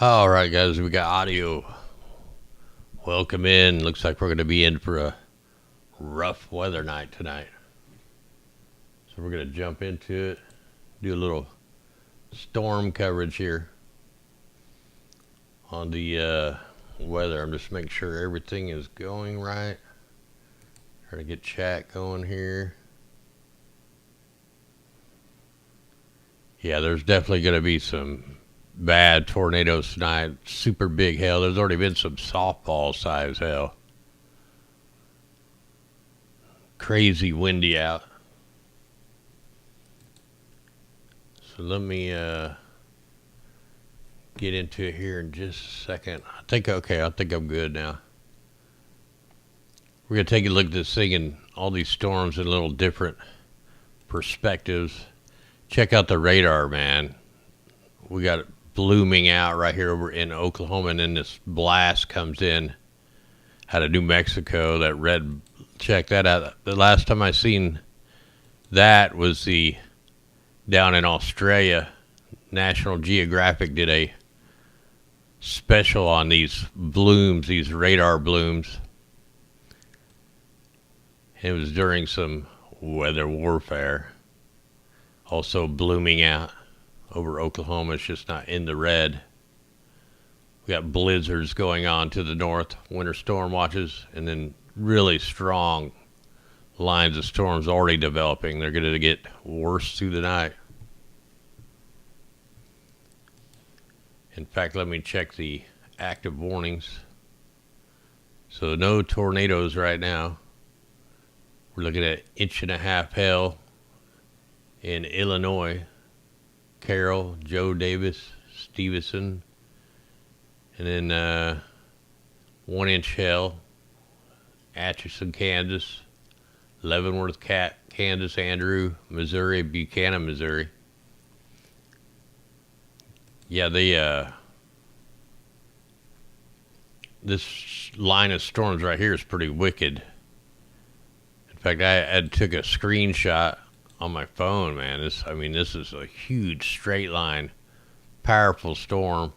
All right, guys, we got audio. Welcome in. Looks like we're going to be in for a rough weather night tonight. So we're going to jump into it, do a little storm coverage here on the weather. I'm just making sure everything is going right. Trying to get chat going here. Yeah, there's definitely going to be some bad tornadoes tonight. Super big hail. There's already been some softball size hail. Crazy windy out. So let me get into it here in just a second. I think I'm good now. We're going to take a look at this thing and all these storms in a little different perspectives. Check out the radar, man. We got it blooming out right here over in Oklahoma, and then this blast comes in out of New Mexico. That red, check that out. The last time I seen that was down in Australia. National Geographic did a special on these blooms, these radar blooms. It was during some weather warfare. Also blooming out over Oklahoma. It's just not in the red. We got blizzards going on to the north, winter storm watches, and then really strong lines of storms already developing. They're going to get worse through the night. In fact, let me check the active warnings. So no tornadoes right now. We're looking at 1.5 inch hail in Illinois. Carroll, Joe Davis, Stevenson, and then 1 inch hail, Atchison, Kansas, Leavenworth, Kansas, Andrew, Missouri, Buchanan, Missouri. Yeah, this line of storms right here is pretty wicked. In fact, I took a screenshot on my phone, man. This is a huge straight line, powerful storm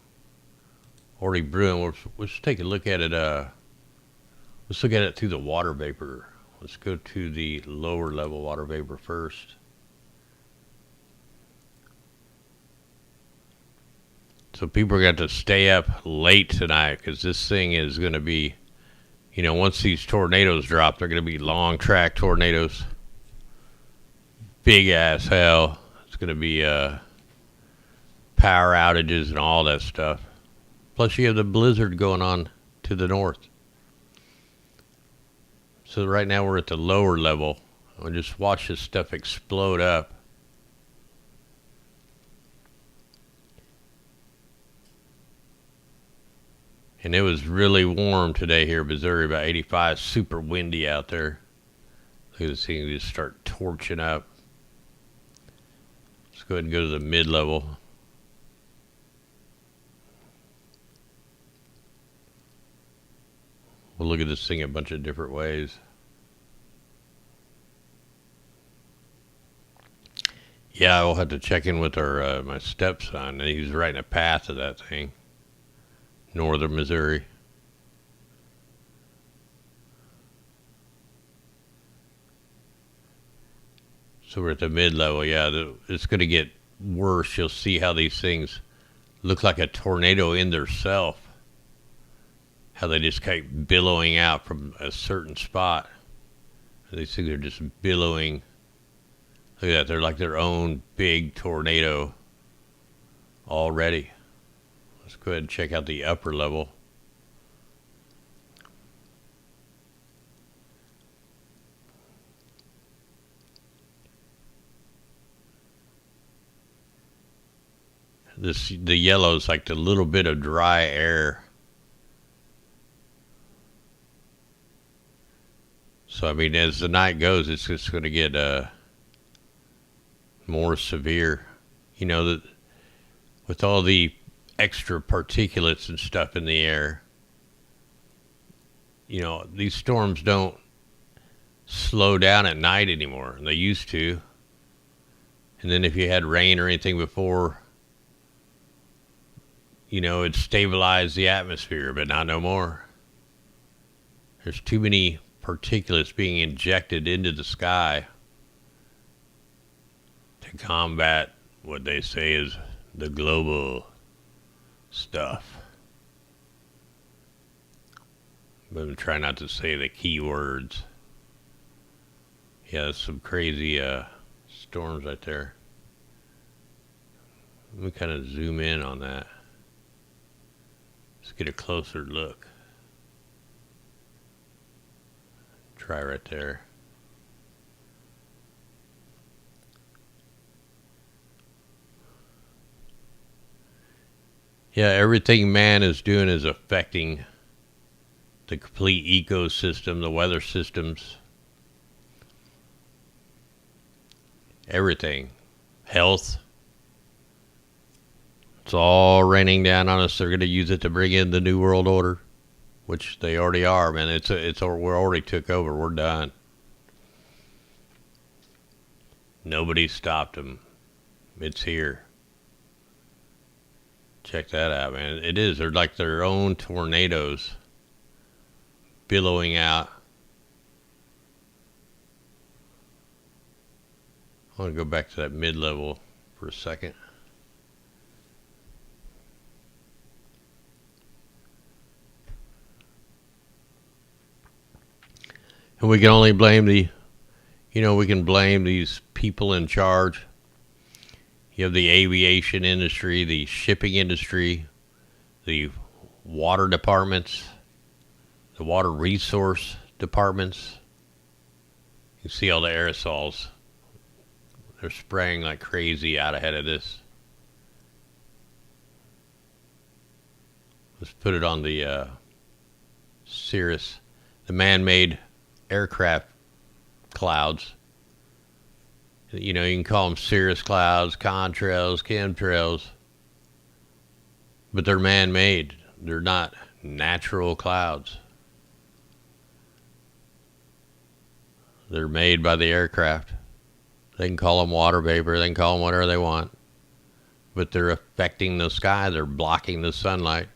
already brewing. Let's take a look at it. Let's look at it through the water vapor. Let's go to the lower level water vapor first. So people are going to stay up late tonight because this thing is going to be, once these tornadoes drop, they're going to be long track tornadoes. Big ass hell. It's going to be power outages and all that stuff. Plus you have the blizzard going on to the north. So right now we're at the lower level. I'll just watch this stuff explode up. And it was really warm today here in Missouri, about 85, super windy out there. Look at this thing just start torching up. Let's go ahead and go to the mid-level. We'll look at this thing a bunch of different ways. Yeah, we'll have to check in with my stepson. He's right in the path of that thing. Northern Missouri. So we're at the mid-level. Yeah, it's going to get worse. You'll see how these things look like a tornado in their self. How they just keep billowing out from a certain spot. These things are just billowing. Look at that. They're like their own big tornado already. Let's go ahead and check out the upper level. The yellow is like the little bit of dry air. So as the night goes, it's just going to get more severe. That with all the extra particulates and stuff in the air, these storms don't slow down at night anymore. They used to. And then if you had rain or anything before, it stabilized the atmosphere, but not no more. There's too many particulates being injected into the sky to combat what they say is the global stuff. I'm going to try not to say the key words. Yeah, there's some crazy storms right there. Let me kind of zoom in on that. Let's get a closer look. Try right there. Yeah, everything man is doing is affecting the complete ecosystem, the weather systems, everything, health. It's all raining down on us. They're going to use it to bring in the New World Order, which they already are, man. We're already took over. We're done. Nobody stopped them. It's here. Check that out, man. It is. They're like their own tornadoes billowing out. I want to go back to that mid-level for a second. And we can only blame we can blame these people in charge. You have the aviation industry, the shipping industry, the water departments, the water resource departments. You see all the aerosols. They're spraying like crazy out ahead of this. Let's put it on the Cirrus, the man-made aircraft clouds. You can call them cirrus clouds, contrails, chemtrails, but they're man-made. They're not natural clouds. They're made by the aircraft. They can call them water vapor. They can call them whatever they want, but they're affecting the sky. They're blocking the sunlight.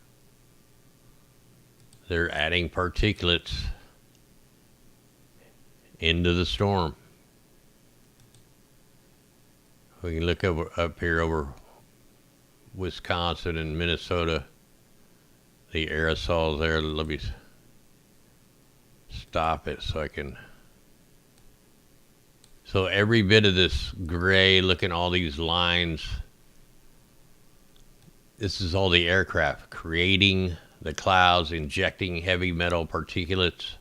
They're adding particulates into the storm. We can look up here over Wisconsin and Minnesota. The aerosols there. Let me stop it so I can. So every bit of this gray, look at all these lines. This is all the aircraft creating the clouds, injecting heavy metal particulates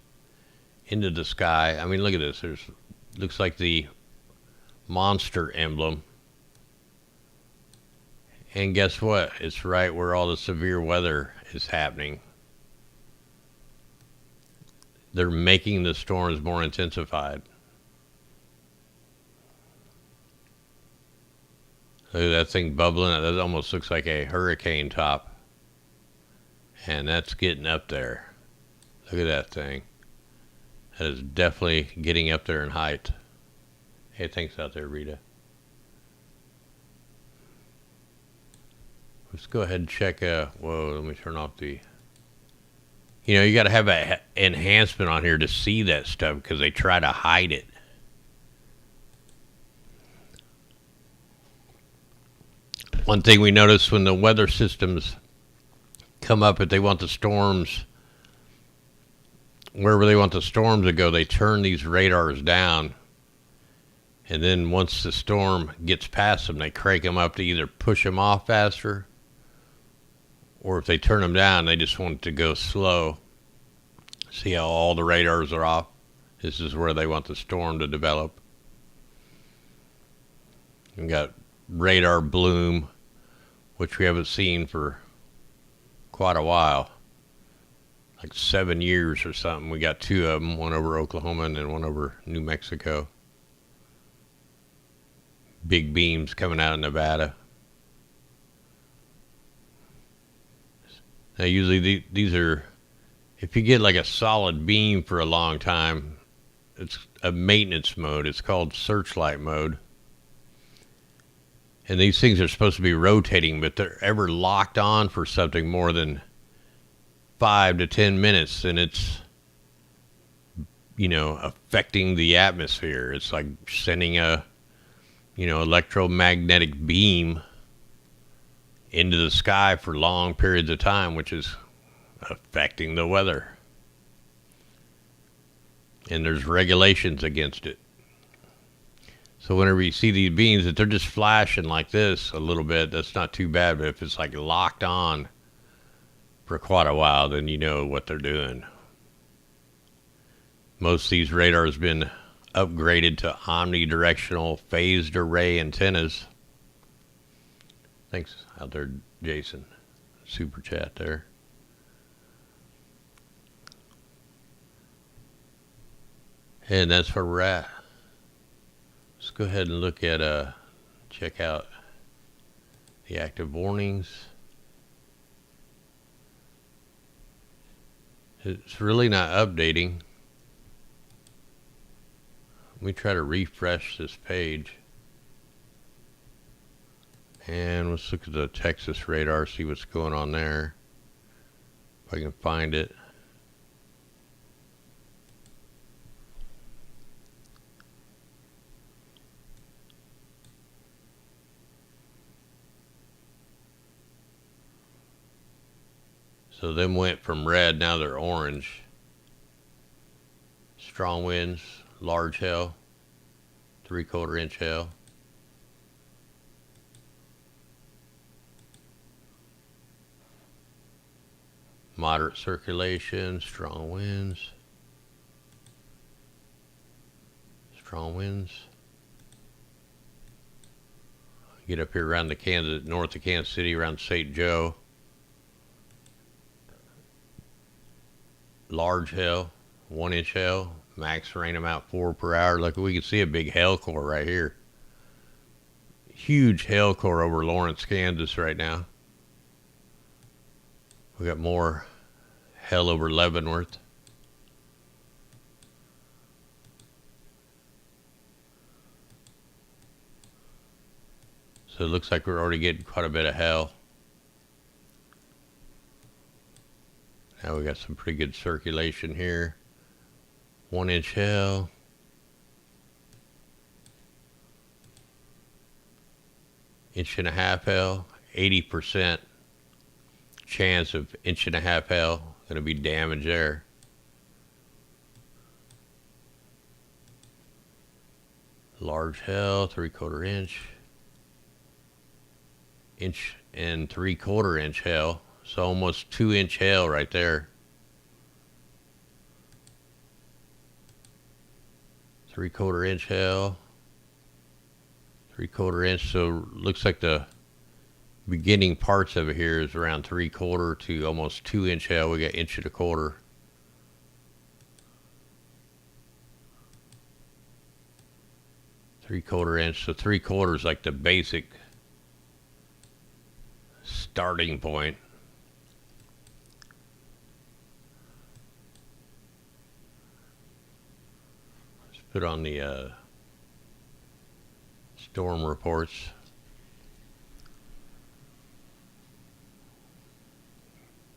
into the sky. I mean, look at this. Looks like the monster emblem. And guess what? It's right where all the severe weather is happening. They're making the storms more intensified. Look at that thing bubbling. That almost looks like a hurricane top. And that's getting up there. Look at that thing. That is definitely getting up there in height. Hey, thanks out there, Rita. Let's go ahead and check. Whoa, let me turn off the. You got to have an enhancement on here to see that stuff because they try to hide it. One thing we notice when the weather systems come up, if they want the storms, wherever they want the storms to go, they turn these radars down. And then once the storm gets past them, they crank them up to either push them off faster, or if they turn them down, they just want it to go slow. See how all the radars are off? This is where they want the storm to develop. We've got radar bloom, which we haven't seen for quite a while. Like 7 years or something. We got two of them, one over Oklahoma and then one over New Mexico. Big beams coming out of Nevada. Now usually these are, if you get like a solid beam for a long time, it's a maintenance mode. It's called searchlight mode. And these things are supposed to be rotating, but they're ever locked on for something more than 5 to 10 minutes, and it's, affecting the atmosphere. It's like sending a, electromagnetic beam into the sky for long periods of time, which is affecting the weather. And there's regulations against it. So whenever you see these beams, if they're just flashing like this a little bit, that's not too bad. But if it's like locked on for quite a while, then you know what they're doing. Most of these radars have been upgraded to omnidirectional phased array antennas. Thanks out there, Jason. Super chat there. And that's where we're at. Let's go ahead and look at, check out the active warnings. It's really not updating. Let me try to refresh this page. And let's look at the Texas radar, see what's going on there. If I can find it. So them went from red, now they're orange. Strong winds, large hail, 3/4 inch hail. Moderate circulation, strong winds. Strong winds. Get up here around the north of Kansas City, around St. Joe. Large hail, 1 inch hail, max rain amount 4 per hour. Look, we can see a big hail core right here. Huge hail core over Lawrence, Kansas right now. We got more hail over Leavenworth. So it looks like we're already getting quite a bit of hail. Now we got some pretty good circulation here. 1 inch hail. Inch and a half hail. 80% chance of inch and a half hail. Gonna be damage there. Large hail, 3/4 inch. Inch and 3/4 inch hail. So almost 2 inch hail right there. 3/4 inch hail. 3/4 inch. So looks like the beginning parts of it here is around 3/4 to almost 2 inch hail. We got 1.25 inches. Three-quarter inch. So 3/4 is like the basic starting point. Put on the storm reports.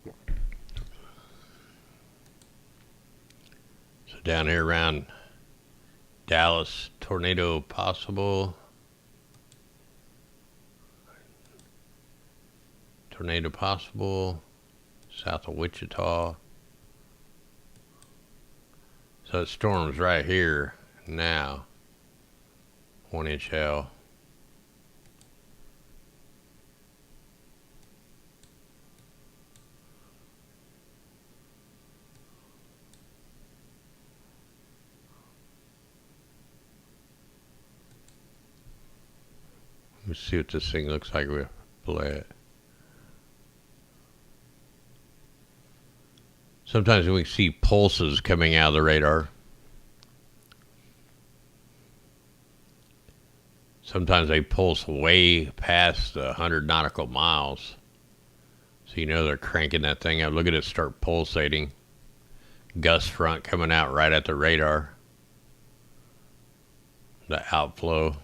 So down here around Dallas, tornado possible. Tornado possible. South of Wichita. So the storm's right here. Now, 1 inch hail. Let's see what this thing looks like. We play it. Sometimes we see pulses coming out of the radar. Sometimes they pulse way past the 100 nautical miles. So you know they're cranking that thing up. Look at it start pulsating. Gust front coming out right at the radar. The outflow.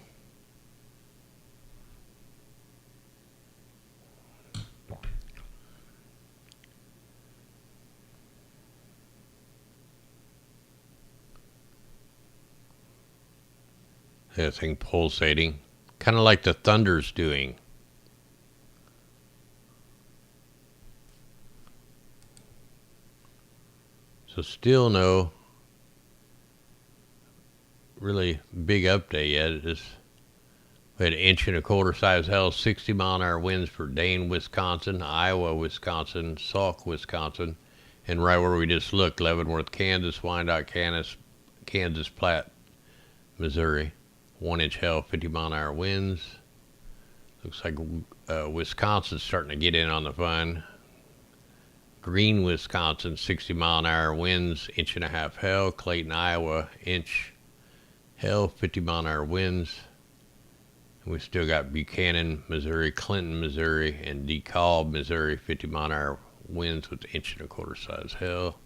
That thing pulsating. Kind of like the thunder's doing. So still no really big update yet. It just, we had 1.25 inch size hail, 60-mile-an-hour winds for Dane, Wisconsin, Iowa, Wisconsin, Sauk, Wisconsin, and right where we just looked, Leavenworth, Kansas, Wyandotte, Kansas, Platte, Missouri. 1 inch hail, 50-mile-an-hour winds. Looks like Wisconsin's starting to get in on the fun. Green, Wisconsin, 60-mile-an-hour winds, 1.5 inch hail. Clayton, Iowa, inch hail, 50-mile-an-hour winds. And we still got Buchanan, Missouri, Clinton, Missouri, and DeKalb, Missouri, 50-mile-an-hour winds with 1.25 inch size hail.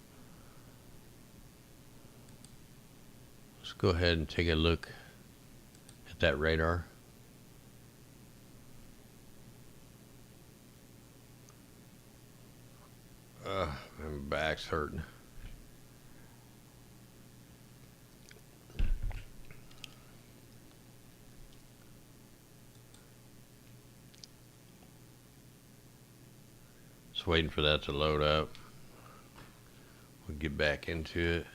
Let's go ahead and take a look at that radar. My back's hurting. Just waiting for that to load up. We'll get back into it.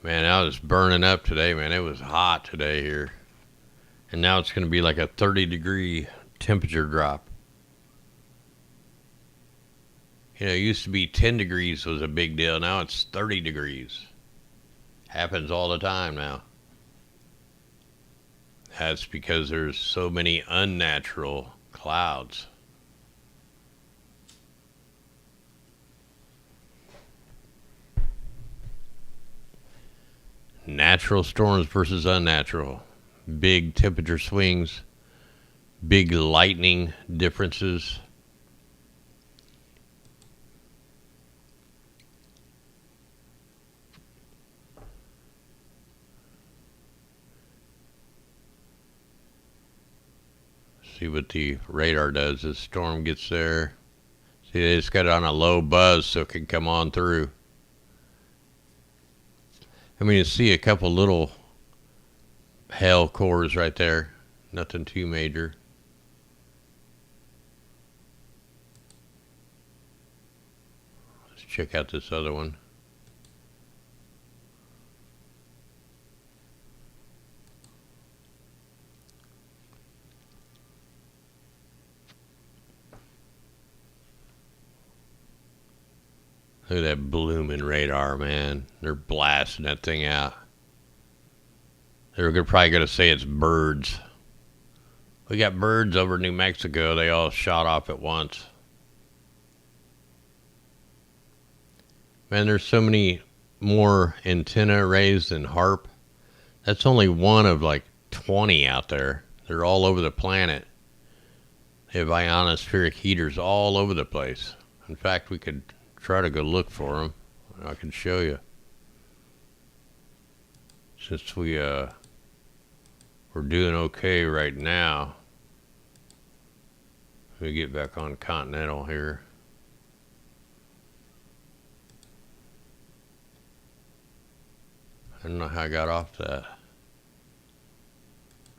Man, I was burning up today, man. It was hot today here. And now it's going to be like a 30-degree temperature drop. You know, it used to be 10 degrees was a big deal. Now it's 30 degrees. Happens all the time now. That's because there's so many unnatural clouds. Natural storms versus unnatural. Big temperature swings. Big lightning differences. See what the radar does. As storm gets there. See, they just got it on a low buzz so it can come on through. I mean, you see a couple little hail cores right there. Nothing too major. Let's check out this other one. Look at that blooming radar, man. They're blasting that thing out. They're probably going to say it's birds. We got birds over New Mexico. They all shot off at once. Man, there's so many more antenna arrays than HARP. That's only one of like 20 out there. They're all over the planet. They have ionospheric heaters all over the place. In fact, we could try to go look for them. I can show you. Since we're doing okay right now. Let me get back on Continental here. I don't know how I got off that.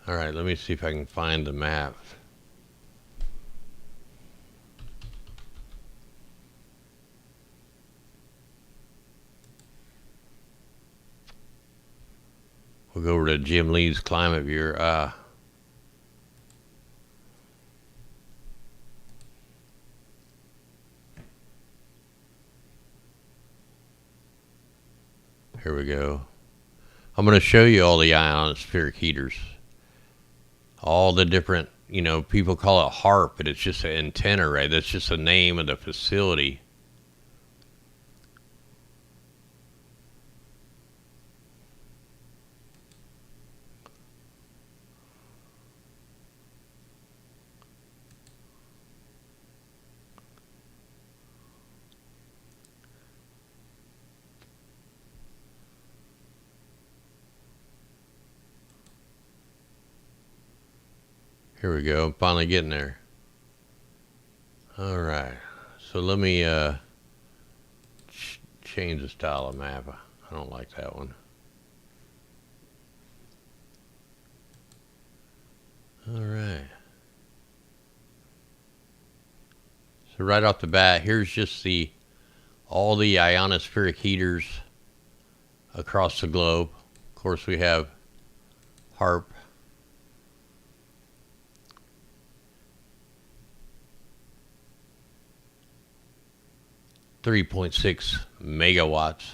Alright, let me see if I can find the map. We'll go over to Jim Lee's Climate Viewer. Here we go. I'm going to show you all the ionospheric heaters. All the different, you know, people call it HARP, but it's just an antenna array. That's just the name of the facility. Here we go. I'm finally getting there. All right. So let me change the style of map. I don't like that one. All right. So right off the bat, here's just all the ionospheric heaters across the globe. Of course, we have HARP. .6 megawatts.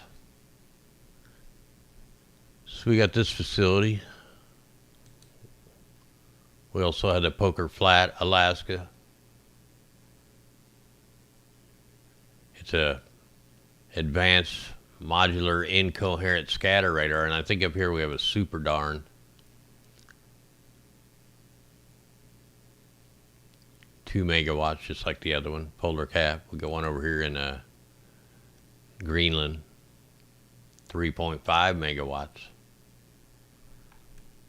So we got this facility. We also had the Poker Flat, Alaska. It's a advanced modular incoherent scatter radar, and I think up here we have a super darn. Two megawatts, just like the other one, polar cap. We got one over here in Greenland, 3.5 megawatts.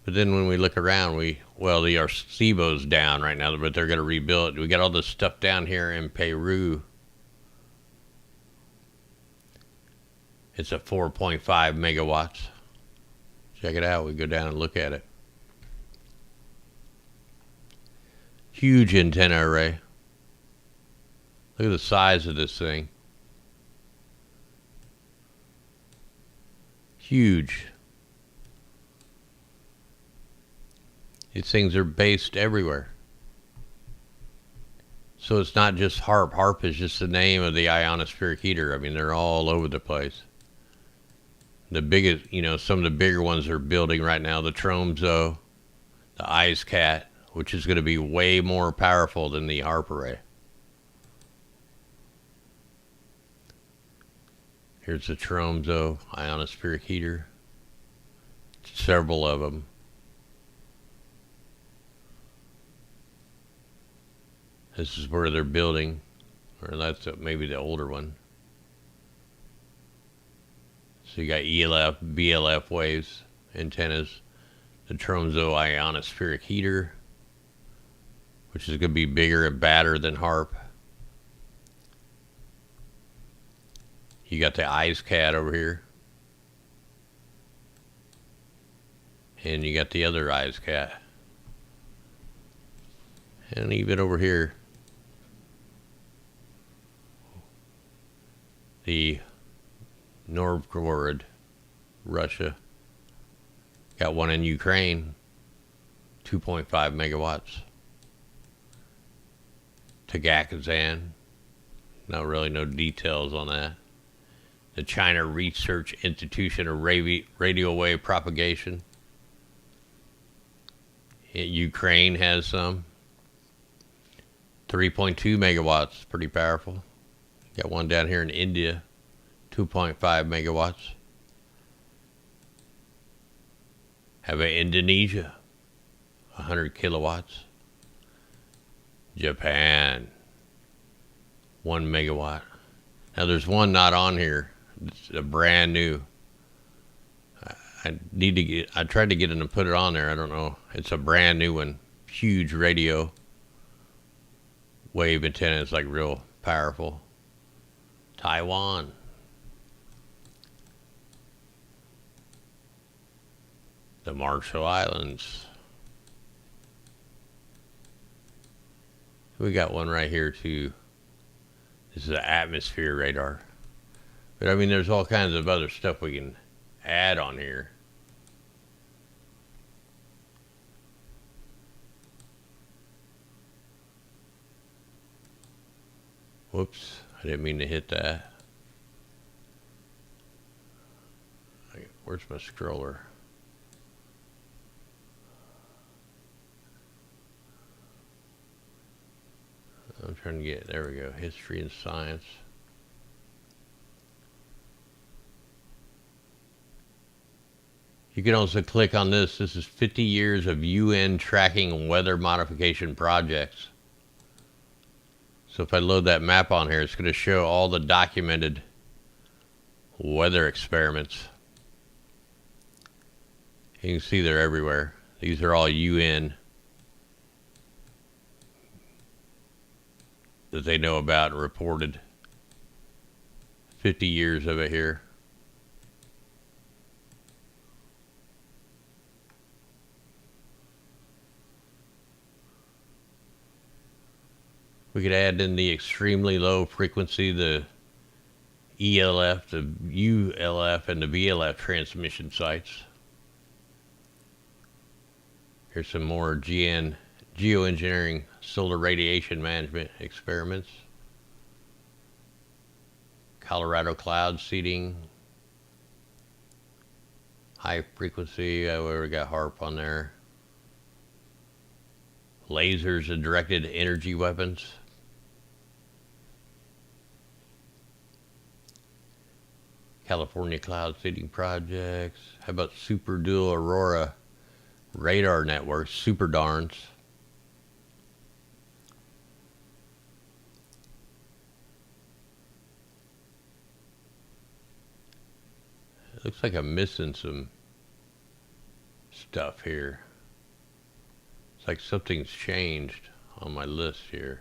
But then when we look around, the Arecibo's down right now, but they're going to rebuild it. We got all this stuff down here in Peru. It's a 4.5 megawatts. Check it out. We go down and look at it. Huge antenna array. Look at the size of this thing. Huge. These things are based everywhere. So it's not just HARP. HARP is just the name of the ionospheric heater. I mean, they're all over the place. The biggest, some of the bigger ones are building right now, the Tromso, the IceCat, which is going to be way more powerful than the HARP array. Here's the Tromso ionospheric heater. Several of them. This is where they're building, or that's maybe the older one. So you got ELF, BLF waves, antennas, the Tromso ionospheric heater, which is going to be bigger and badder than HARP. You got the IceCat over here. And you got the other IceCat. And even over here, the Novgorod, Russia. Got one in Ukraine, 2.5 megawatts. Tagakazan, not really no details on that. The China Research Institution of Radio Wave Propagation. Ukraine has some. 3.2 megawatts, pretty powerful. Got one down here in India, 2.5 megawatts. Have a Indonesia, 100 kilowatts. Japan, 1 megawatt. Now there's one not on here. It's a brand new. I tried to get him to put it on there. I don't know. It's a brand new one. Huge radio wave antenna. It's like real powerful. Taiwan. The Marshall Islands. We got one right here too. This is an atmosphere radar. But I mean, there's all kinds of other stuff we can add on here. Whoops, I didn't mean to hit that. Where's my scroller? I'm trying to get, there we go, history and science. You can also click on this. This is 50 years of UN tracking weather modification projects. So if I load that map on here, it's going to show all the documented weather experiments. You can see they're everywhere. These are all UN that they know about and reported. 50 years of it here. We could add in the extremely low frequency, the ELF, the ULF, and the VLF transmission sites. Here's some more geoengineering solar radiation management experiments. Colorado cloud seeding. High frequency, we already got HARP on there. Lasers and directed energy weapons. California cloud seeding projects. How about super dual aurora radar networks, super darns. It looks like I'm missing some stuff here. It's like something's changed on my list here.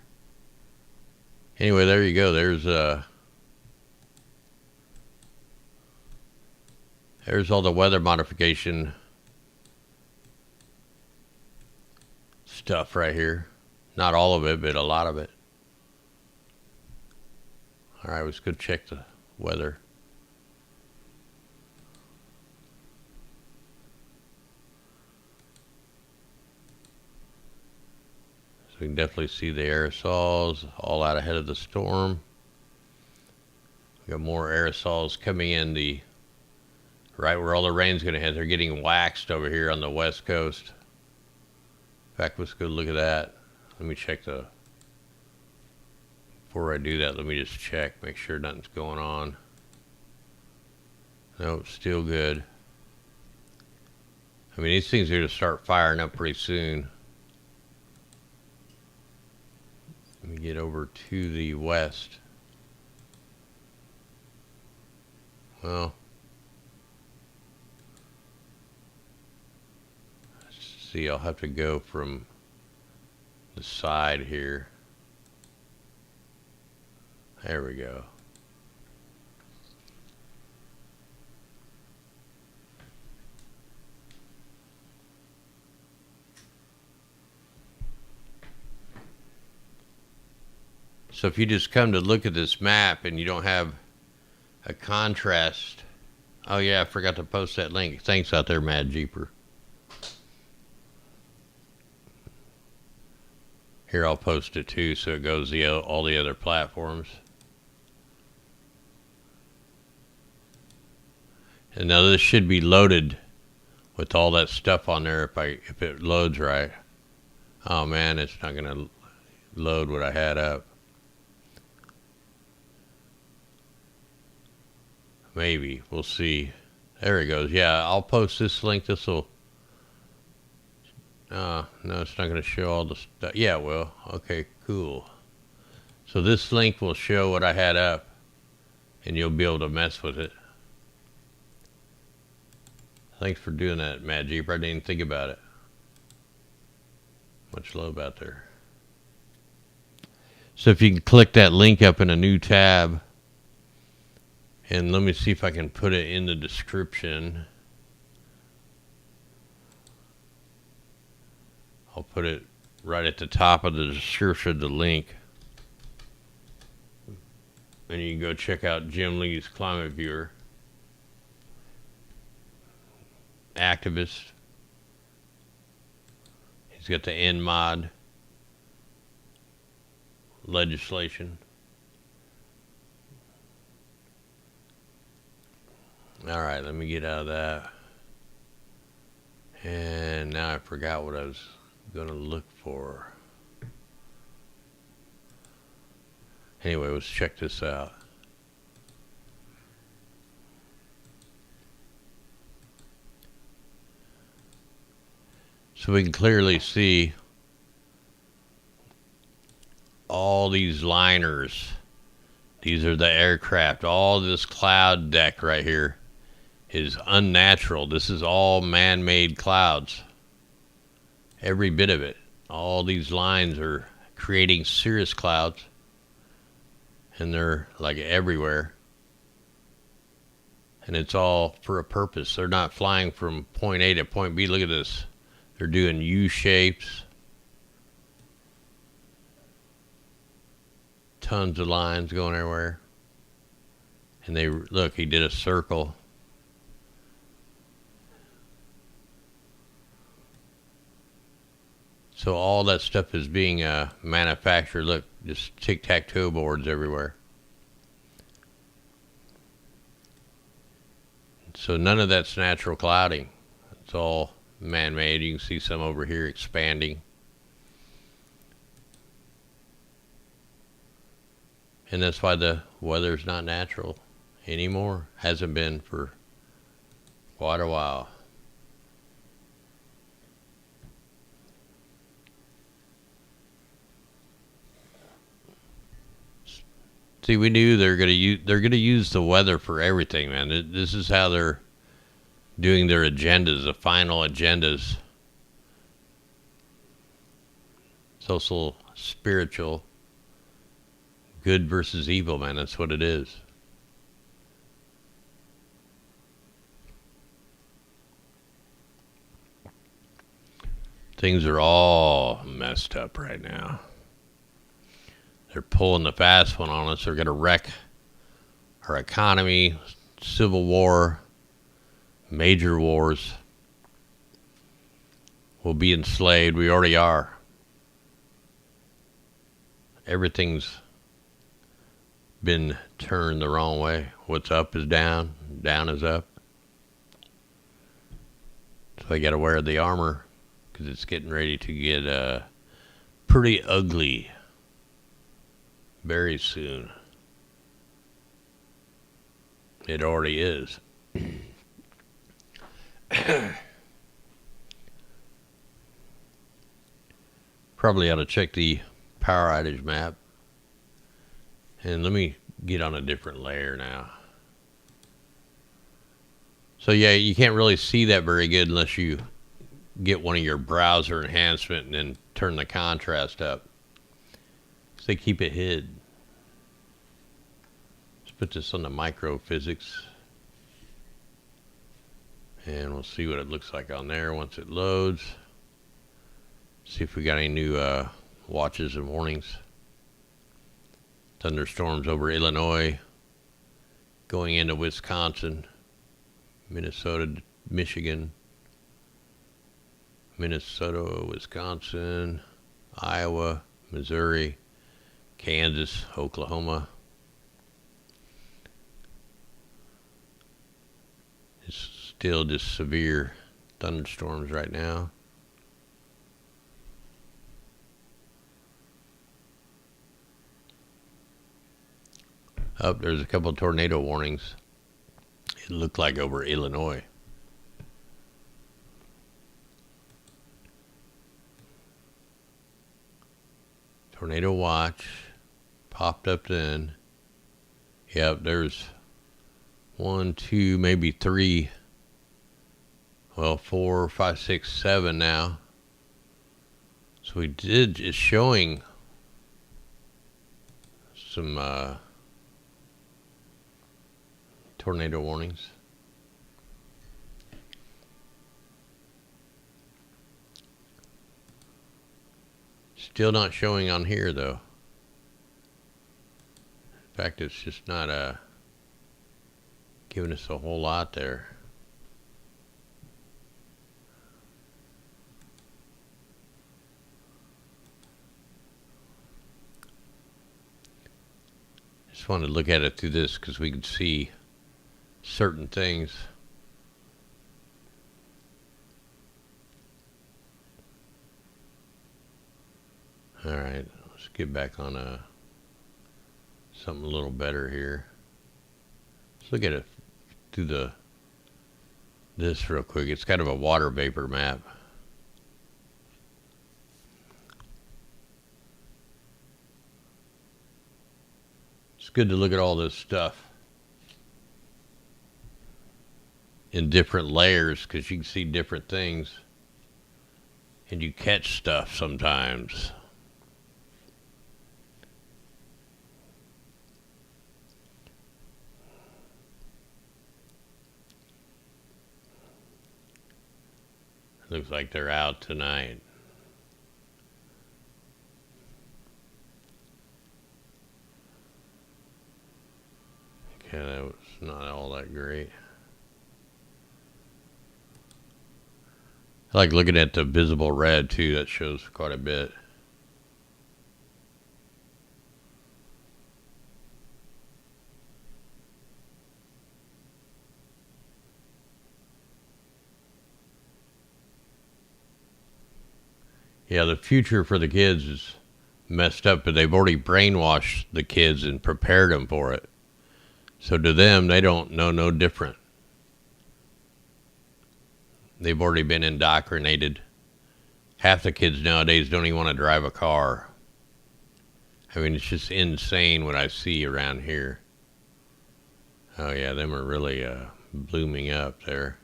Anyway, there you go. There's all the weather modification stuff right here. Not all of it, but a lot of it. All right, let's go check the weather. So we can definitely see the aerosols all out ahead of the storm. We got more aerosols coming in the right where all the rain's going to hit. They're getting waxed over here on the west coast. In fact, let's go look at that. Let me check before I do that, let me just check, make sure nothing's going on. Nope, still good. I mean, these things are going to start firing up pretty soon. Let me get over to the west. Well, see, I'll have to go from the side here. There we go. So if you just come to look at this map and you don't have a contrast. Oh yeah, I forgot to post that link. Thanks out there, Mad Jeeper. Here, I'll post it too, so it goes to all the other platforms. And now this should be loaded with all that stuff on there if it loads right. Oh man, it's not gonna load what I had up. Maybe, we'll see. There it goes. Yeah, I'll post this link. This'll. No, it's not going to show all the stuff. Yeah, it will. Okay, cool. So this link will show what I had up, and you'll be able to mess with it. Thanks for doing that, Mad Jeep. I didn't even think about it. Much love out there. So if you can click that link up in a new tab, and let me see if I can put it in the description. I'll put it right at the top of the description, the link. And you can go check out Jim Lee's Climate Viewer. Activist. He's got the NMOD legislation. All right, let me get out of that. And now I forgot what I was going to look for. Anyway, let's check this out. So we can clearly see all these liners. These are the aircraft. All this cloud deck right here is unnatural. This is all man-made clouds. Every bit of it. All these lines are creating cirrus clouds, and they're like everywhere. And it's all for a purpose. They're not flying from point A to point B. Look at this. They're doing U shapes. tons of lines going everywhere. And they, look, he did a circle. So all that stuff is being manufactured. Look, just tic-tac-toe boards everywhere. So none of that's natural clouding. It's all man-made. You can see some over here expanding. And that's why the weather's not natural anymore. Hasn't been for quite a while. See, we knew they're gonna use the weather for everything, man. This is how they're doing their agendas, the final agendas. Social, spiritual, good versus evil, man. That's what it is. Things are all messed up right now. They're pulling the fast one on us. They're going to wreck our economy, civil war, major wars. We'll be enslaved. We already are. Everything's been turned the wrong way. What's up is down, down is up. So they got to wear the armor because it's getting ready to get pretty ugly very soon. It already is. Probably ought to check the power outage map. And let me get on a different layer now. So yeah, you can't really see that very good unless you get one of your browser enhancement and then turn the contrast up. So they keep it hid. Let's put this on the Microphysics. And we'll see what it looks like on there once it loads. See if we got any new watches and warnings. Thunderstorms over Illinois, going into Wisconsin, Minnesota, Michigan, Minnesota, Wisconsin, Iowa, Missouri, Kansas, Oklahoma. It's still just severe thunderstorms right now. Up there's a couple of tornado warnings. It looked like over Illinois. Tornado watch popped up then. Yep, there's 1, 2, maybe 3. Well, 4, 5, 6, 7 now. So we did is showing some tornado warnings. Still not showing on here though. In fact, it's just not giving us a whole lot there. Just wanted to look at it through this because we could see certain things. All right, let's get back on something a little better here. Let's look at it through this real quick. It's kind of a water vapor map. It's good to look at all this stuff in different layers because you can see different things and you catch stuff sometimes. Looks like they're out tonight. Yeah, that was not all that great. I like looking at the visible red too. That shows quite a bit. Yeah, the future for the kids is messed up, but they've already brainwashed the kids and prepared them for it. So to them, they don't know no different. They've already been indoctrinated. Half the kids nowadays don't even want to drive a car. I mean, it's just insane what I see around here. Oh yeah, them are really blooming up there.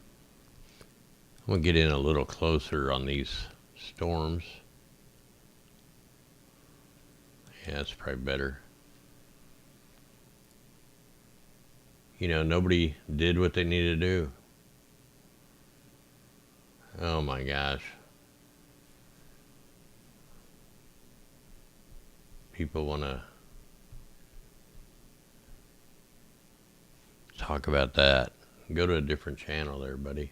I'm going to get in a little closer on these storms. Yeah, that's probably better. You know, nobody did what they needed to do. Oh my gosh. People want to talk about that. Go to a different channel there, buddy.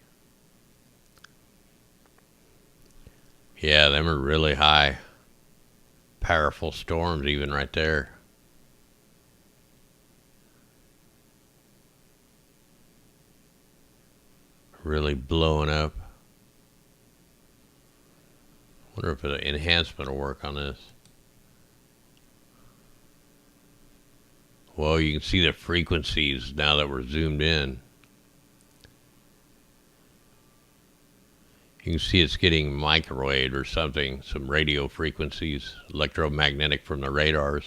Yeah, them are really high. Powerful storms even right there. Really blowing up. Wonder if the enhancement will work on this. Well, you can see the frequencies now that we're zoomed in. You can see it's getting microwave or something, some radio frequencies, electromagnetic from the radars.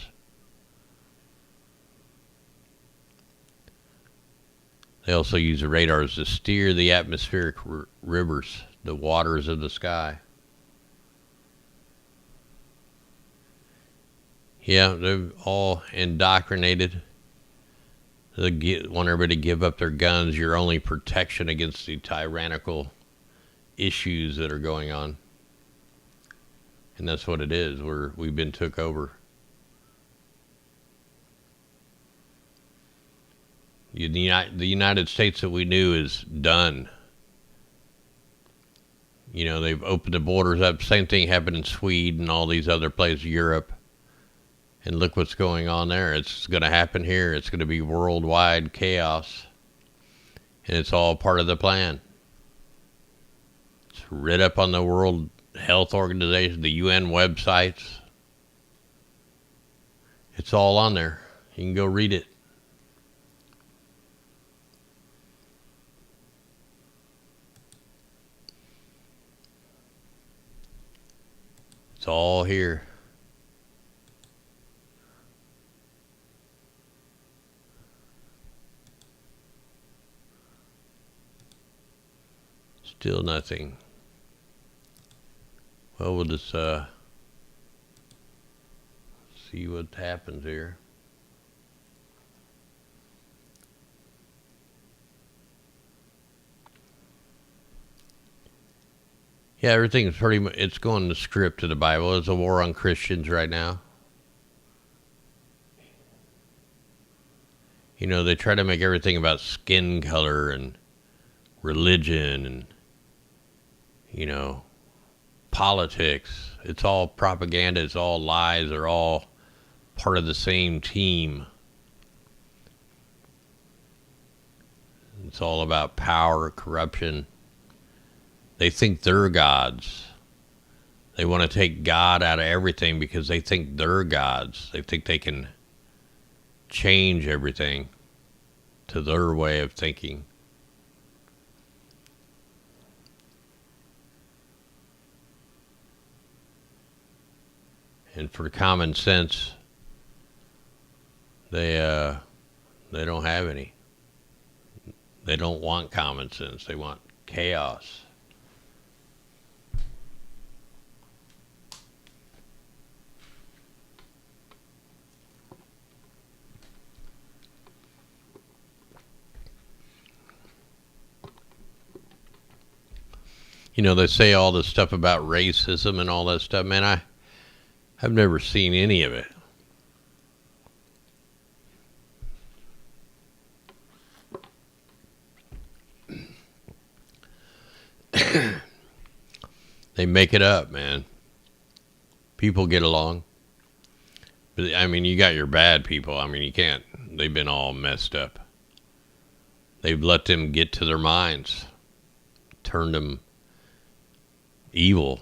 They also use the radars to steer the atmospheric rivers, the waters of the sky. Yeah, they're all indoctrinated. They want everybody to give up their guns. Your only protection against the tyrannical issues that are going on. And that's what it is. We've been took over. The United States that we knew is done. You know, they've opened the borders up. Same thing happened in Sweden and all these other places, Europe. And look what's going on there. It's going to happen here. It's going to be worldwide chaos. And it's all part of the plan. It's read up on the World Health Organization, the UN websites. It's all on there. You can go read it. It's all here. Still nothing. Well, we'll just see what happens here. Yeah, everything's pretty much, it's going to script to the Bible. It's a war on Christians right now. You know, they try to make everything about skin color and religion and, you know, politics. It's all propaganda. It's all lies. They're all part of the same team. It's all about power, corruption. They think they're gods. They want to take God out of everything because they think they're gods. They think they can change everything to their way of thinking. And for common sense, they don't have any. They don't want common sense. They want chaos. You know, they say all this stuff about racism and all that stuff. Man, I've never seen any of it. They make it up, man. People get along. But, I mean, you got your bad people. I mean, you can't. They've been all messed up. They've let them get to their minds. Turned them evil.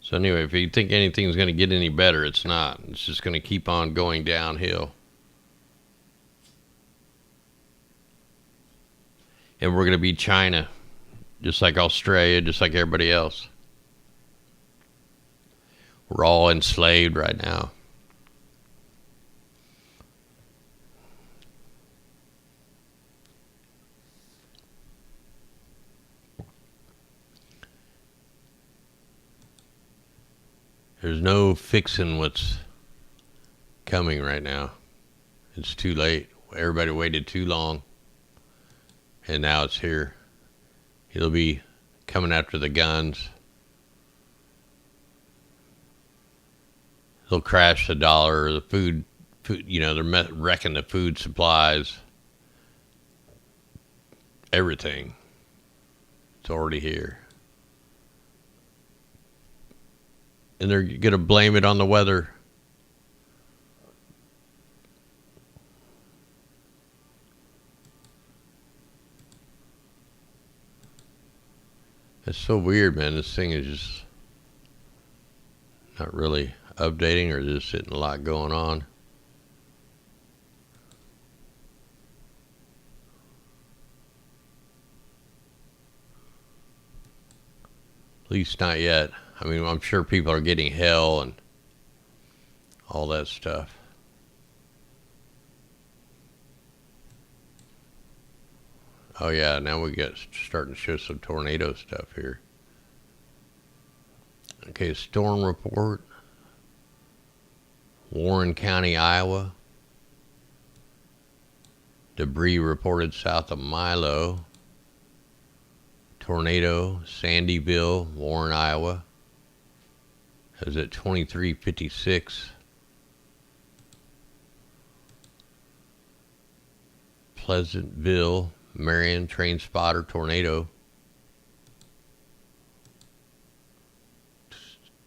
So anyway, if you think anything's going to get any better, it's not. It's just going to keep on going downhill. And we're going to be China, just like Australia, just like everybody else. We're all enslaved right now. There's no fixing what's coming right now. It's too late. Everybody waited too long. And now it's here. It'll be coming after the guns. They'll crash the dollar, the food, you know, they're wrecking the food supplies. Everything. It's already here. And they're going to blame it on the weather. It's so weird, man. This thing is just not really updating, or just sitting a lot going on. At least not yet. I mean, I'm sure people are getting hell and all that stuff. Oh yeah, now we get starting to show some tornado stuff here. Okay, storm report. Warren County, Iowa. Debris reported south of Milo. Tornado, Sandyville, Warren, Iowa. It was at 2356. Pleasantville, Marion, train spotter, tornado.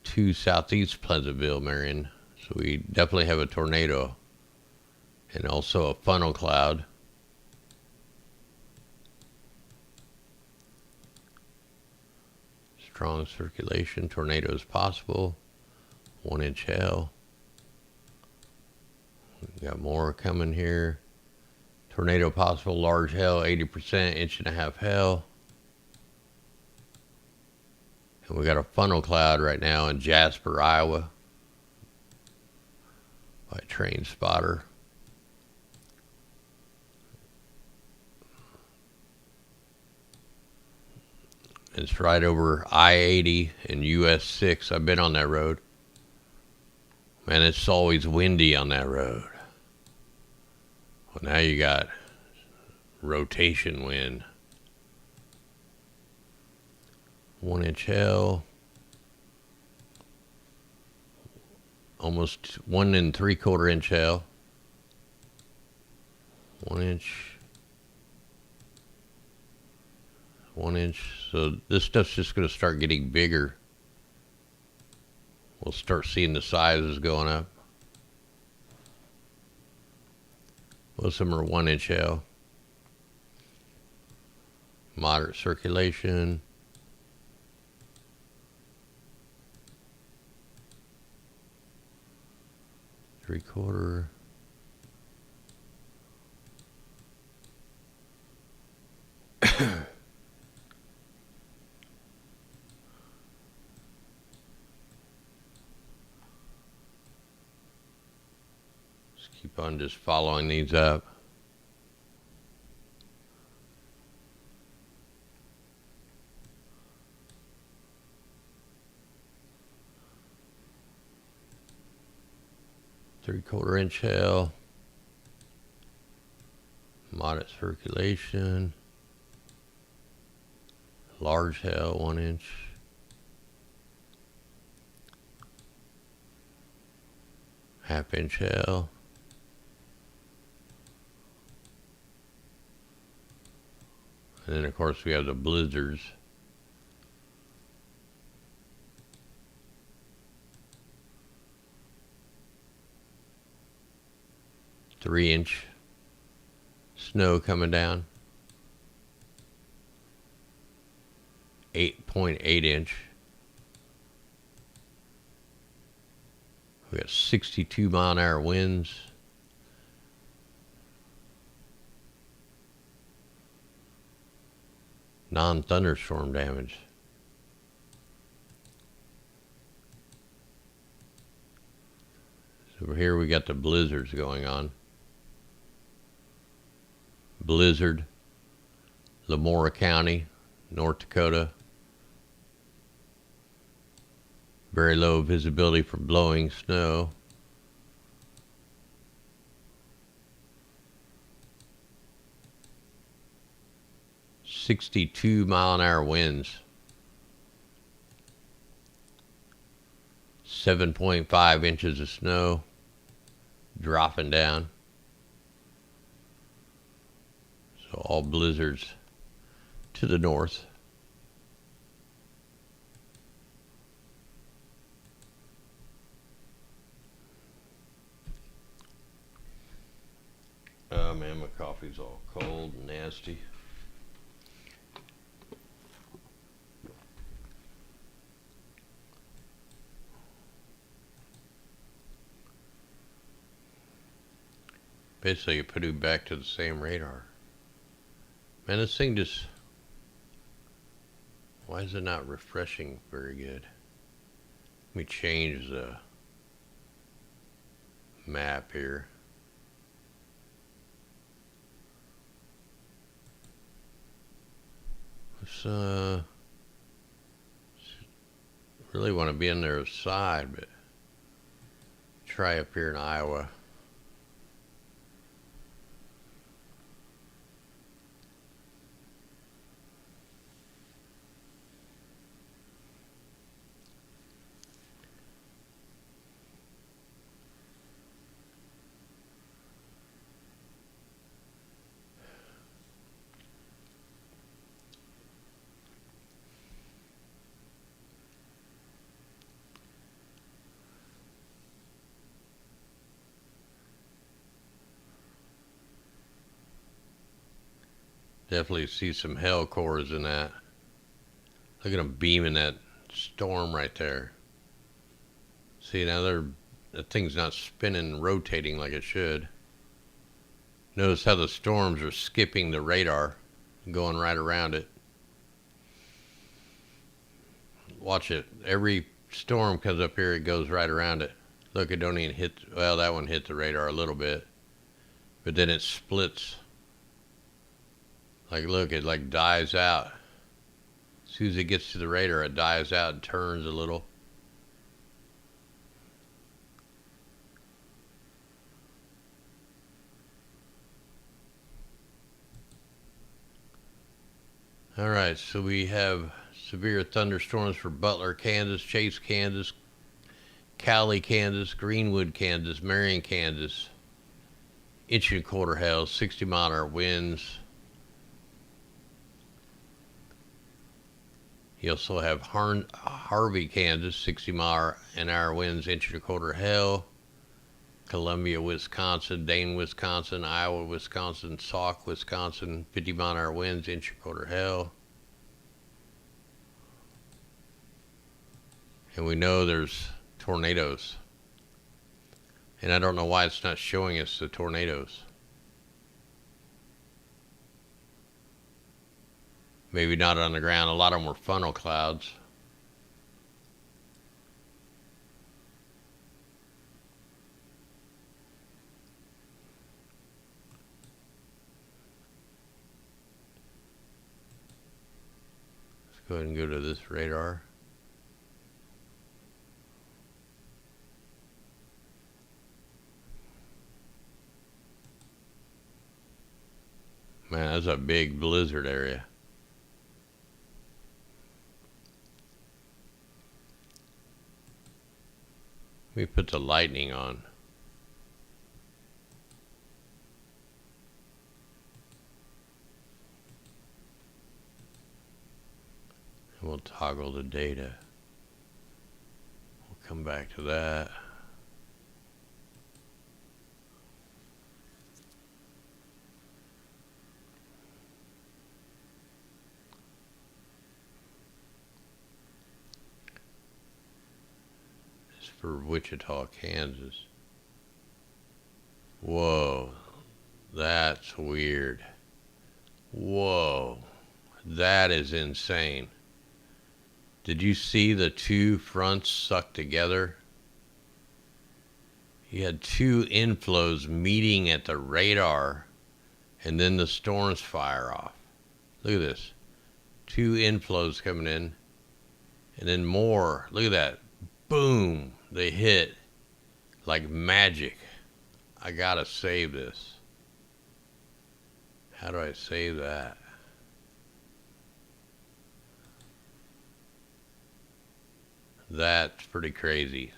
2 southeast Pleasantville, Marion. So we definitely have a tornado. And also a funnel cloud. Strong circulation, tornadoes possible. 1-inch hail. We got more coming here. Tornado possible, large hail, 80%, 1.5-inch hail. And we got a funnel cloud right now in Jasper, Iowa, by train spotter. It's right over I-80 and US 6. I've been on that road. Man, it's always windy on that road. Well, now you got rotation wind. 1-inch hail. Almost 1 3/4-inch hail. 1 inch. 1 inch. So this stuff's just going to start getting bigger. We'll start seeing the sizes going up. Most of them are 1-inch hail. Moderate circulation. Three-quarter. Keep on just following these up. Three-quarter-inch hail. Moderate circulation. Large hail, 1 inch. Half-inch hail. And then, of course, we have the blizzards. Three-inch snow coming down. 8.8 inch. We got 62 mile an hour winds. Non-thunderstorm damage. So over here we got the blizzards going on. Blizzard, Lamora County, North Dakota. Very low visibility for blowing snow. .62 mile an hour winds. 7.5 inches of snow dropping down. So all blizzards to the north. Oh man, my coffee's all cold and nasty. Basically, you put it back to the same radar. Man, this thing just... Why is it not refreshing very good? Let me change the map here. Let's really want to be on their side, but try up here in Iowa. Definitely see some hell cores in that. Look at them beaming that storm right there. See, now that thing's not spinning and rotating like it should. Notice how the storms are skipping the radar and going right around it. Watch it. Every storm comes up here, it goes right around it. Look, it don't even hit. Well, that one hit the radar a little bit, but then it splits. Like, look, it like dies out. As soon as it gets to the radar, it dies out and turns a little. All right, so we have severe thunderstorms for Butler, Kansas, Chase, Kansas, Cowley, Kansas, Greenwood, Kansas, Marion, Kansas. Inch and a quarter hail, 60 mile an hour winds. You also have Harvey, Kansas, 60 mile an hour winds, inch and a quarter hail. Columbia, Wisconsin, Dane, Wisconsin, Iowa, Wisconsin, Sauk, Wisconsin, 50 mile an hour winds, inch and a quarter hail. And we know there's tornadoes. And I don't know why it's not showing us the tornadoes. Maybe not on the ground. A lot of them were funnel clouds. Let's go ahead and go to this radar. Man, that's a big blizzard area. Let me put the lightning on. toggle the data. We'll come back to that. It's for Wichita, Kansas. Whoa, that's weird. Whoa, that is insane. Did you see the two fronts sucked together? You had two inflows meeting at the radar, and then the storms fire off. Look at this. Two inflows coming in, and then more. Look at that. Boom. They hit like magic. I gotta save this. How do I save that? That's pretty crazy.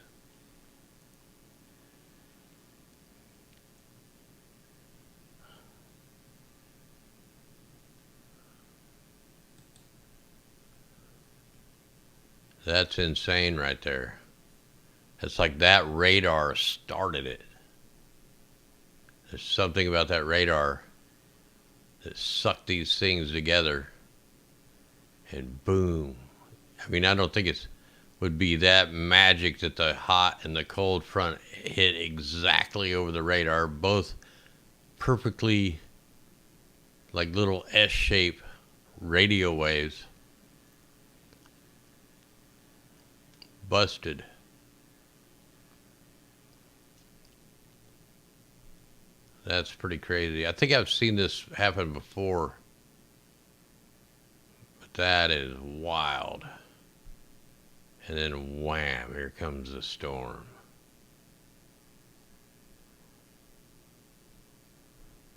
That's insane right there. It's like that radar started it. There's something about that radar that sucked these things together, and boom. I mean, I don't think it would be that magic that the hot and the cold front hit exactly over the radar, both perfectly like little S-shaped radio waves. Busted. That's pretty crazy. I think I've seen this happen before, but that is wild. And then wham, here comes the storm.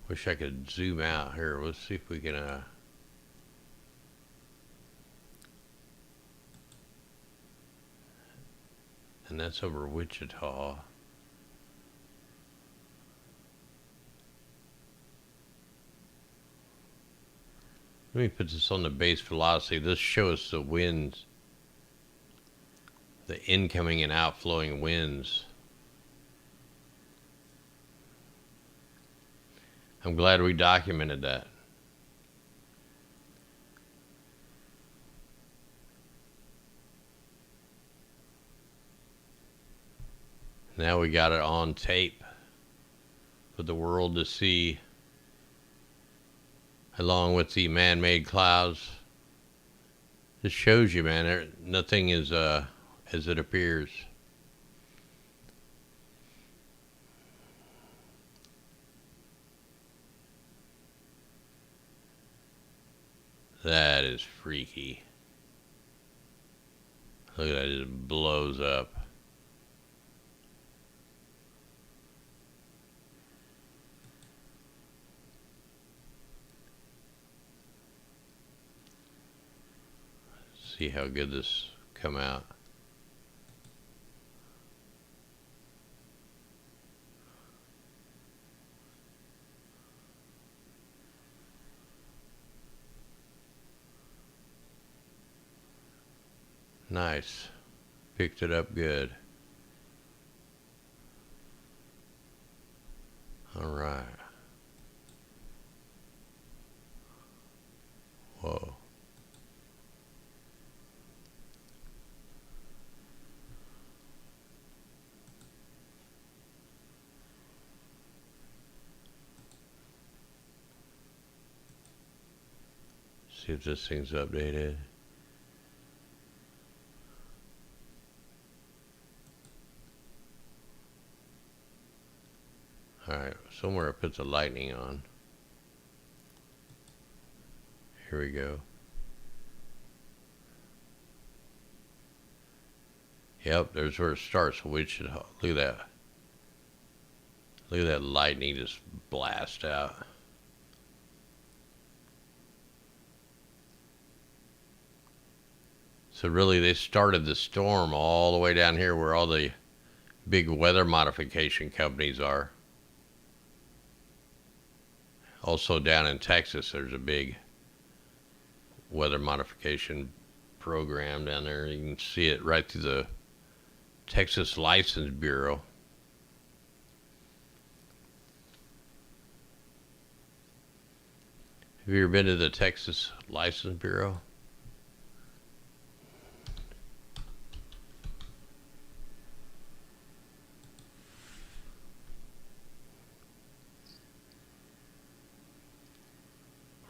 Wish I could zoom out here. Let's see if we can and that's over Wichita. Let me put this on the base velocity. This shows the winds, the incoming and outflowing winds. I'm glad we documented that. Now we got it on tape for the world to see, along with the man-made clouds. This shows you, man, nothing is as it appears. That is freaky. Look at that, it just blows up. See how good this come out. Nice. Picked it up good. All right. Whoa. See if this thing's updated. Alright, somewhere I put the lightning on. Here we go. Yep, there's where it starts. Wichita. Look at that. Look at that lightning just blast out. So really they started the storm all the way down here where all the big weather modification companies are. Also down in Texas there's a big weather modification program down there. You can see it right through the Texas License Bureau. Have you ever been to the Texas License Bureau?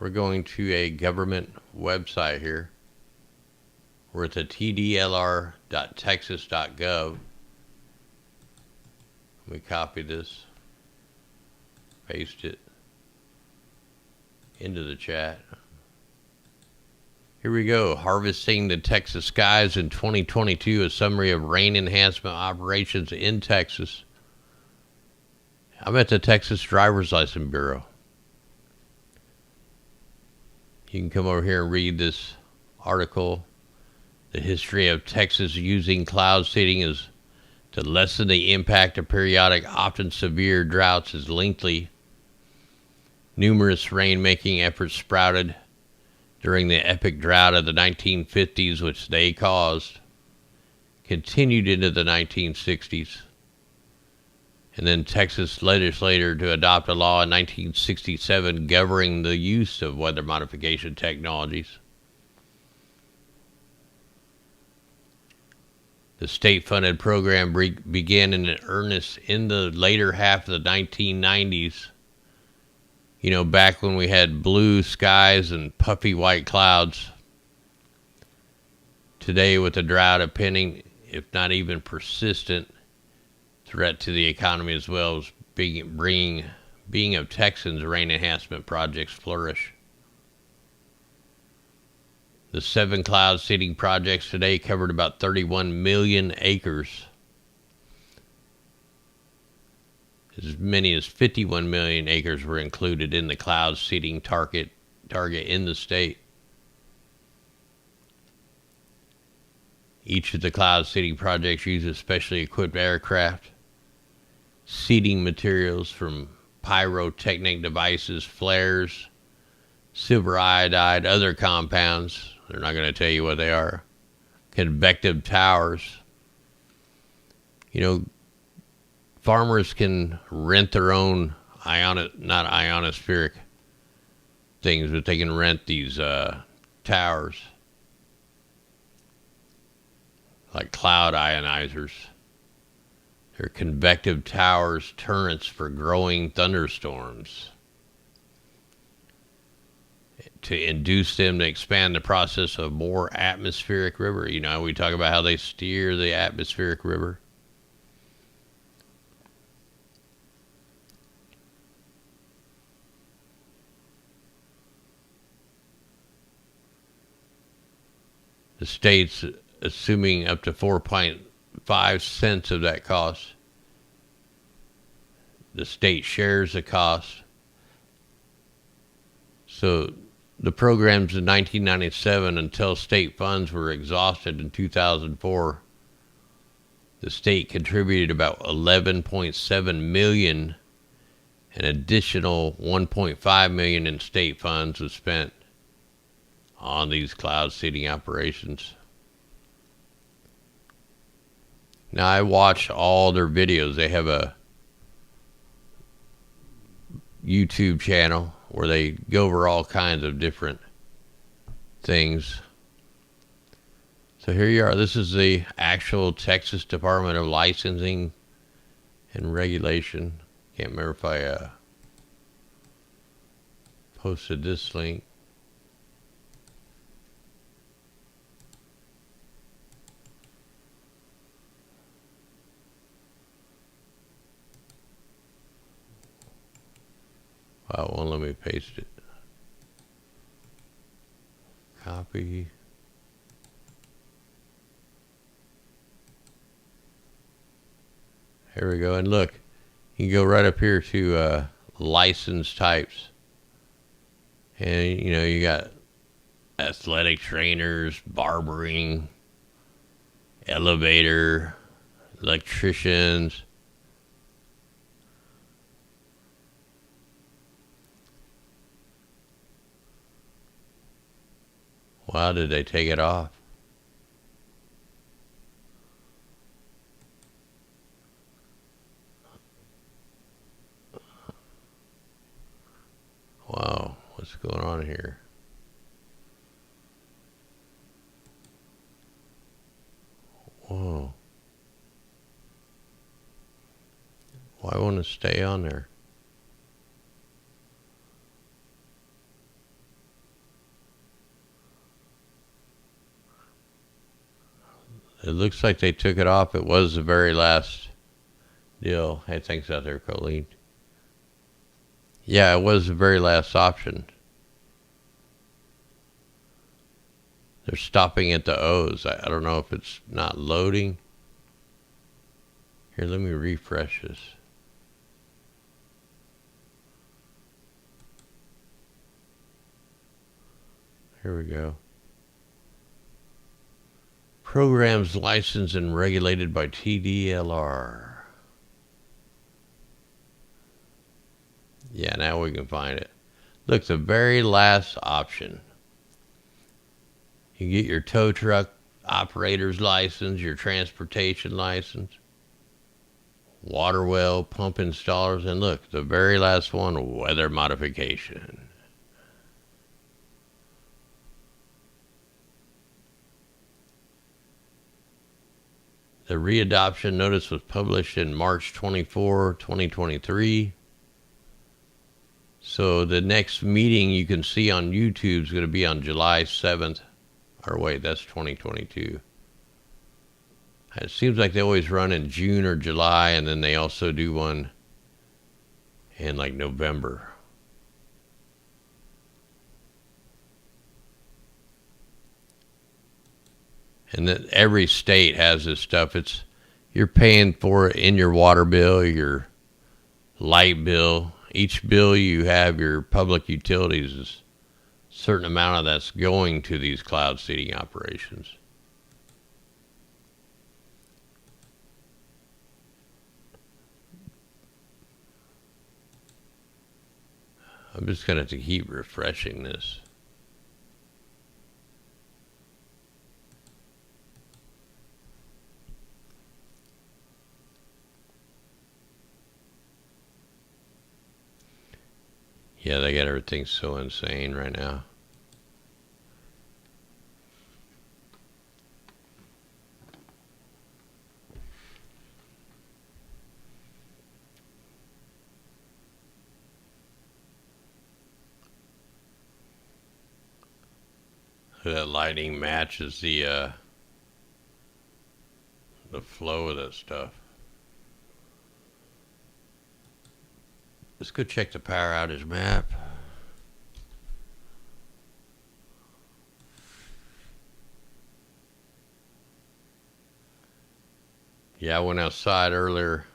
We're going to a government website here. We're at the TDLR.texas.gov. Let me copy this, paste it into the chat. Here we go. Harvesting the Texas skies in 2022, a summary of rain enhancement operations in Texas. I'm at the Texas Driver's License Bureau. You can come over here and read this article. The history of Texas using cloud seeding is to lessen the impact of periodic, often severe droughts is lengthy. Numerous rain-making efforts sprouted during the epic drought of the 1950s, which they caused, continued into the 1960s. And then Texas legislature to adopt a law in 1967 governing the use of weather modification technologies. The state-funded program began in earnest in the later half of the 1990s. You know, back when we had blue skies and puffy white clouds. Today, with the drought a pending, if not even persistent, threat to the economy as well as being of Texans, rain enhancement projects flourish. The 7 cloud seeding projects today covered about 31 million acres. As many as 51 million acres were included in the cloud seeding target in the state. Each of the cloud seeding projects uses specially equipped aircraft, seeding materials from pyrotechnic devices, flares, silver iodide, other compounds. They're not going to tell you what they are. Convective towers. You know, farmers can rent their own not ionospheric things, but they can rent these towers, like cloud ionizers. They're convective towers, turrets for growing thunderstorms, to induce them to expand the process of more atmospheric river. You know, we talk about how they steer the atmospheric river. The state's assuming up to 4.5 cents of that cost. The state shares the cost. So the programs in 1997, until state funds were exhausted in 2004, the state contributed about 11.7 million. An additional 1.5 million in state funds was spent on these cloud seeding operations. Now, I watch all their videos. They have a YouTube channel where they go over all kinds of different things. So here you are. This is the actual Texas Department of Licensing and Regulation. Can't remember if I posted this link. Wow, it won't let me paste it. Copy. Here we go. And look, you can go right up here to license types. And, you know, you got athletic trainers, barbering, elevator, electricians. Wow, did they take it off? What's going on here? Whoa. Why won't it stay on there? It looks like they took it off. It was the very last deal. Hey, thanks out there, Colleen. Yeah, it was the very last option. They're stopping at the O's. I don't know if it's not loading. Here, let me refresh this. Here we go. Programs licensed and regulated by TDLR. Yeah, now we can find it. Look, the very last option. You get your tow truck operator's license, your transportation license, water well, pump installers, and look, the very last one, weather modification. The readoption notice was published in March 24, 2023. So the next meeting you can see on YouTube is going to be on July 7th. Or wait, that's 2022. It seems like they always run in June or July, and then they also do one in like November. And that every state has this stuff. You're paying for it in your water bill, your light bill. Each bill you have, your public utilities, is a certain amount of that's going to these cloud seeding operations. I'm just going to have to keep refreshing this. Yeah, they got everything so insane right now. That lighting matches the flow of that stuff. Let's go check the power outage map. Yeah, I went outside earlier.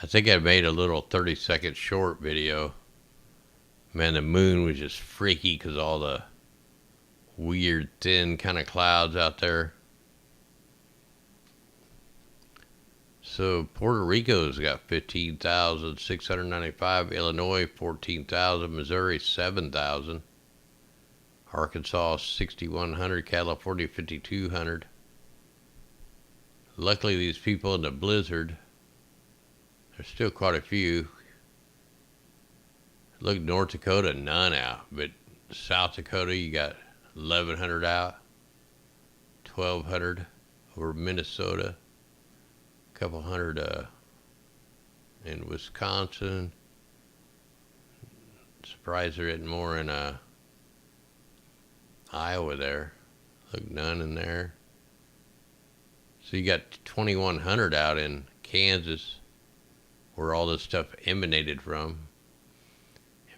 I think I made a little 30-second short video. Man, the moon was just freaky because all the weird, thin kind of clouds out there. So Puerto Rico's got 15,695, Illinois 14,000, Missouri 7,000, Arkansas 6,100, California 5,200. Luckily, these people in the blizzard, there's still quite a few. Look, North Dakota, none out, but South Dakota, you got 1,100 out, 1,200 over Minnesota. Couple hundred in Wisconsin. Surprised there isn't more in Iowa there. Look, none in there. So you got 2,100 out in Kansas, where all this stuff emanated from.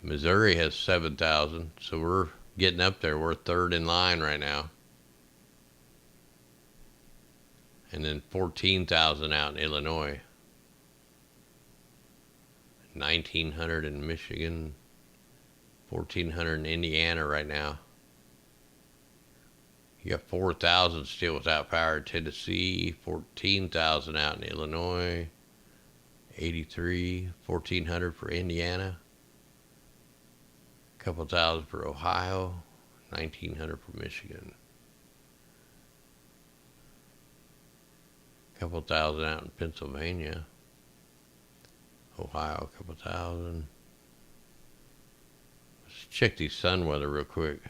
Missouri has 7,000, so we're getting up there. We're third in line right now. And then 14,000 out in Illinois. 1,900 in Michigan. 1,400 in Indiana right now. You got 4,000 still without power in Tennessee. 14,000 out in Illinois. 83. 1,400 for Indiana. A couple thousand for Ohio. 1,900 for Michigan. Couple thousand out in Pennsylvania. Ohio, a couple thousand. check the sun weather real quick.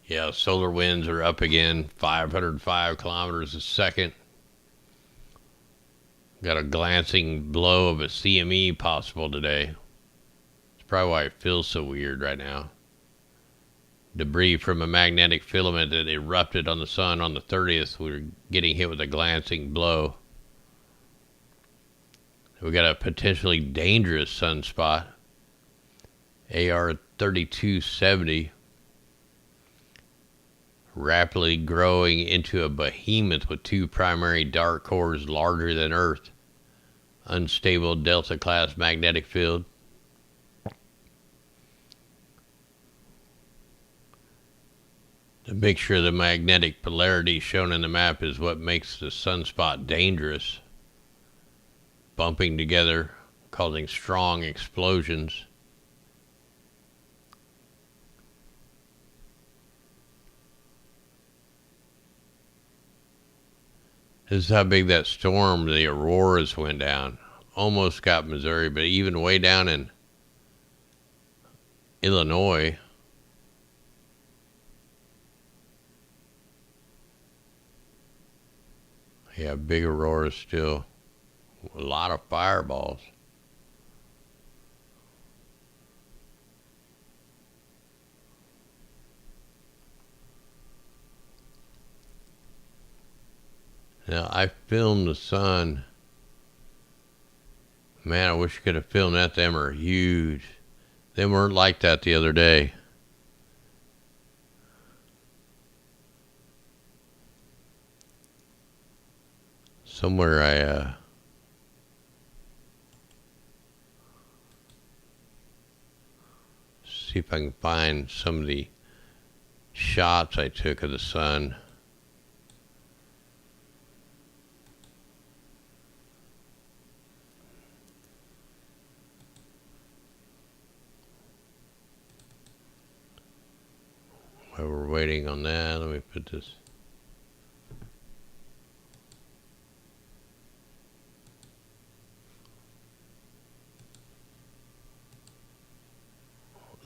Yeah, solar winds are up again, 505 kilometers a second. Got a glancing blow of a CME possible today. It's probably why it feels so weird right now. Debris from a magnetic filament that erupted on the sun on the 30th. We're getting hit with a glancing blow. We got a potentially dangerous sunspot. AR 3270. Rapidly growing into a behemoth with two primary dark cores larger than Earth. Unstable Delta-class magnetic field. The mixture of the magnetic polarity shown in the map is what makes the sunspot dangerous. Bumping together, causing strong explosions. This is how big that storm, the auroras, went down. Almost got Missouri, but even way down in Illinois. Yeah, big auroras still. A lot of fireballs. Now, I filmed the sun. Man, I wish I could have filmed that. Them are huge. They weren't like that the other day. Somewhere I see if I can find some of the shots I took of the sun. While we're waiting on that, let me put this.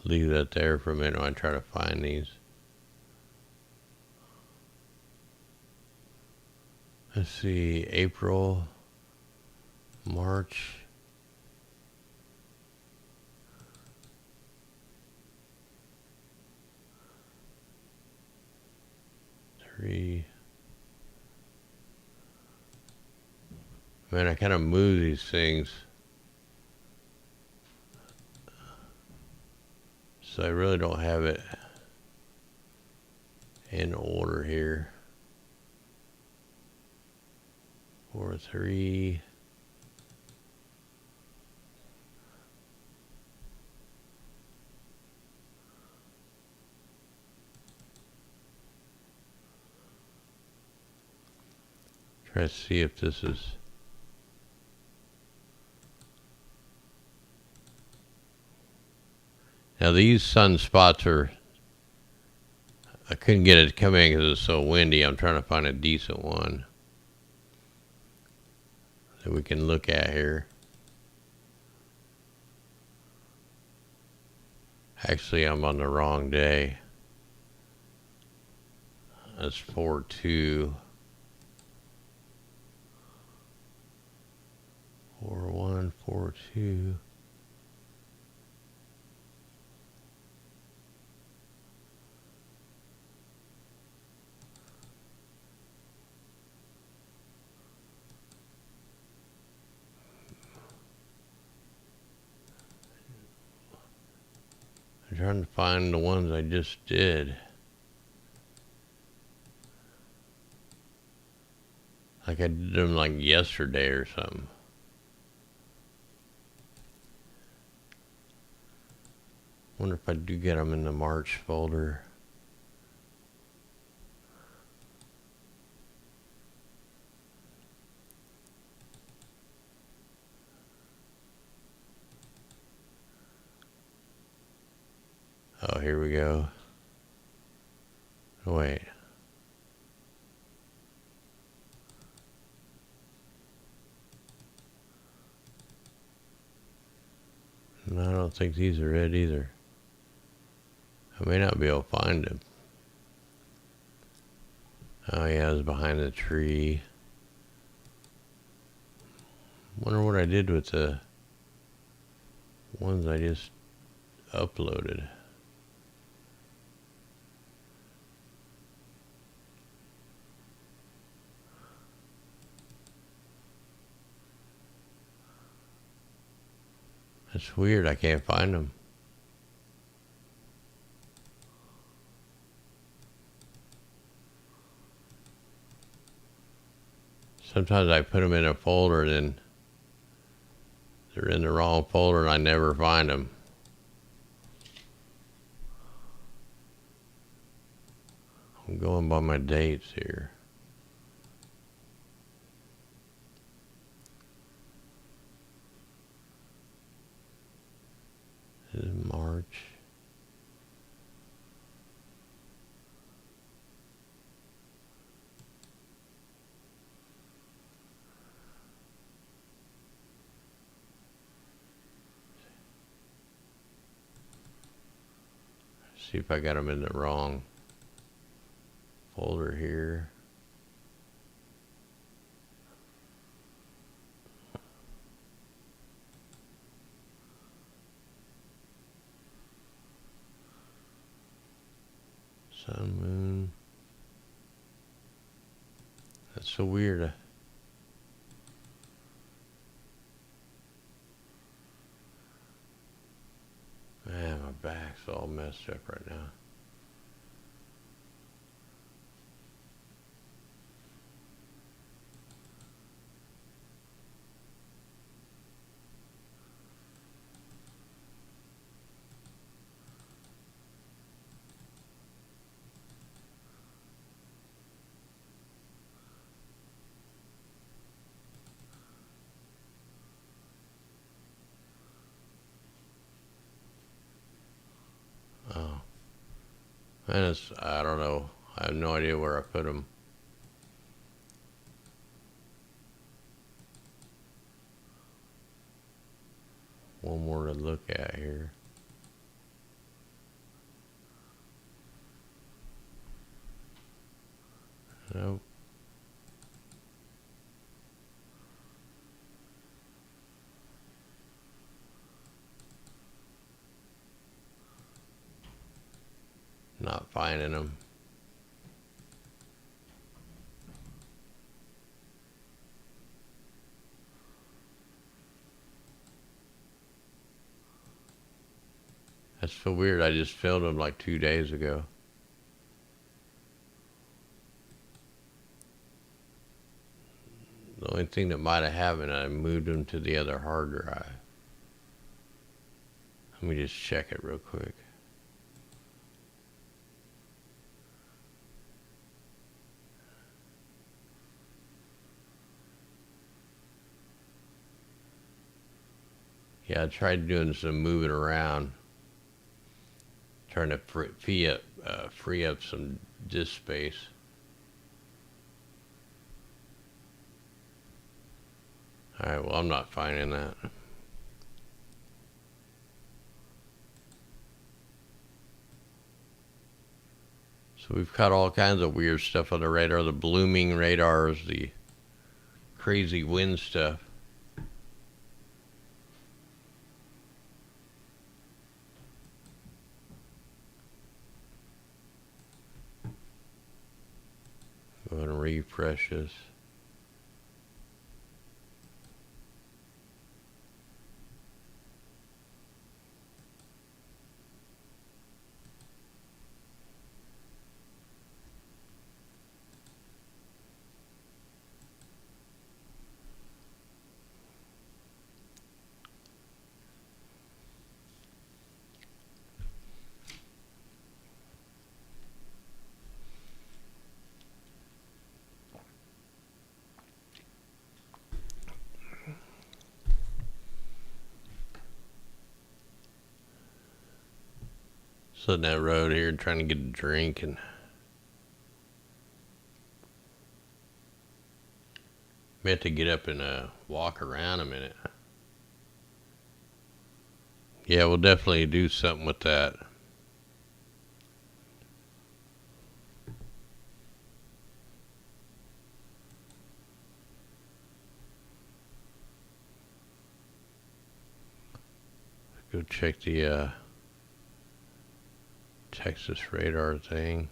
Leave that there for a minute while I try to find these. Let's see, April, March. Man, I kind of move these things. So I really don't have it in order here. 4, 3. Try to see if this is. Now these sunspots are, I couldn't get it to come in because it's so windy. I'm trying to find a decent one that we can look at here. Actually, I'm on the wrong day. That's 4/2. 4/1, 4/2. I'm trying to find the ones I just did. Like I did them like yesterday or something. Wonder if I do get them in the March folder. Oh, here we go. Wait. No, I don't think these are it either. I may not be able to find him. Oh yeah, it's behind the tree. Wonder what I did with the ones I just uploaded. That's weird, I can't find them. Sometimes I put them in a folder, then they're in the wrong folder and I never find them. I'm going by my dates here. This is March. See if I got them in the wrong folder here. Sun, moon. That's so weird. Man, my back's all messed up right now. Oh. And I don't know. I have no idea where I put them. One more to look at here. Nope. Not finding them. That's so weird. I just filmed them like 2 days ago. The only thing that might have happened, I moved them to the other hard drive. Let me just check it real quick. Yeah, I tried doing some moving around, trying to free up some disk space. All right, well, I'm not finding that. So we've got all kinds of weird stuff on the radar. The blooming radars, the crazy wind stuff. Go ahead and refresh this. Sitting that road here trying to get a drink, and Meant to get up and walk around a minute. Yeah, we'll definitely do something with that. Go check the Texas radar thing.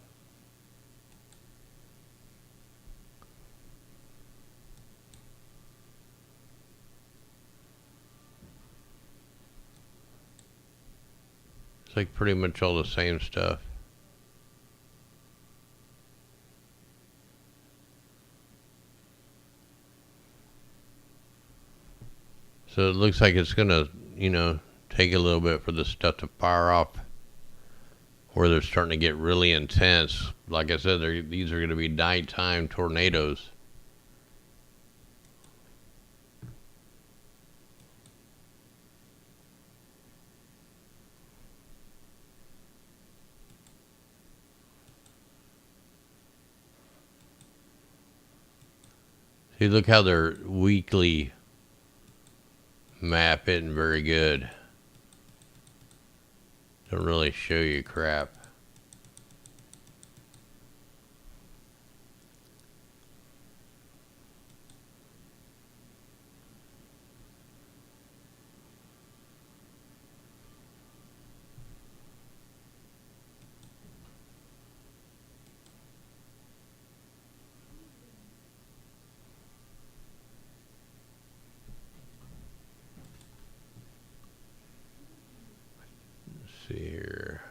It's like pretty much all the same stuff. So it looks like it's gonna, take a little bit for the stuff to fire off where they're starting to get really intense. Like I said, these are going to be nighttime tornadoes. See, look how their weekly map isn't very good. Don't really show you crap. Let's see here.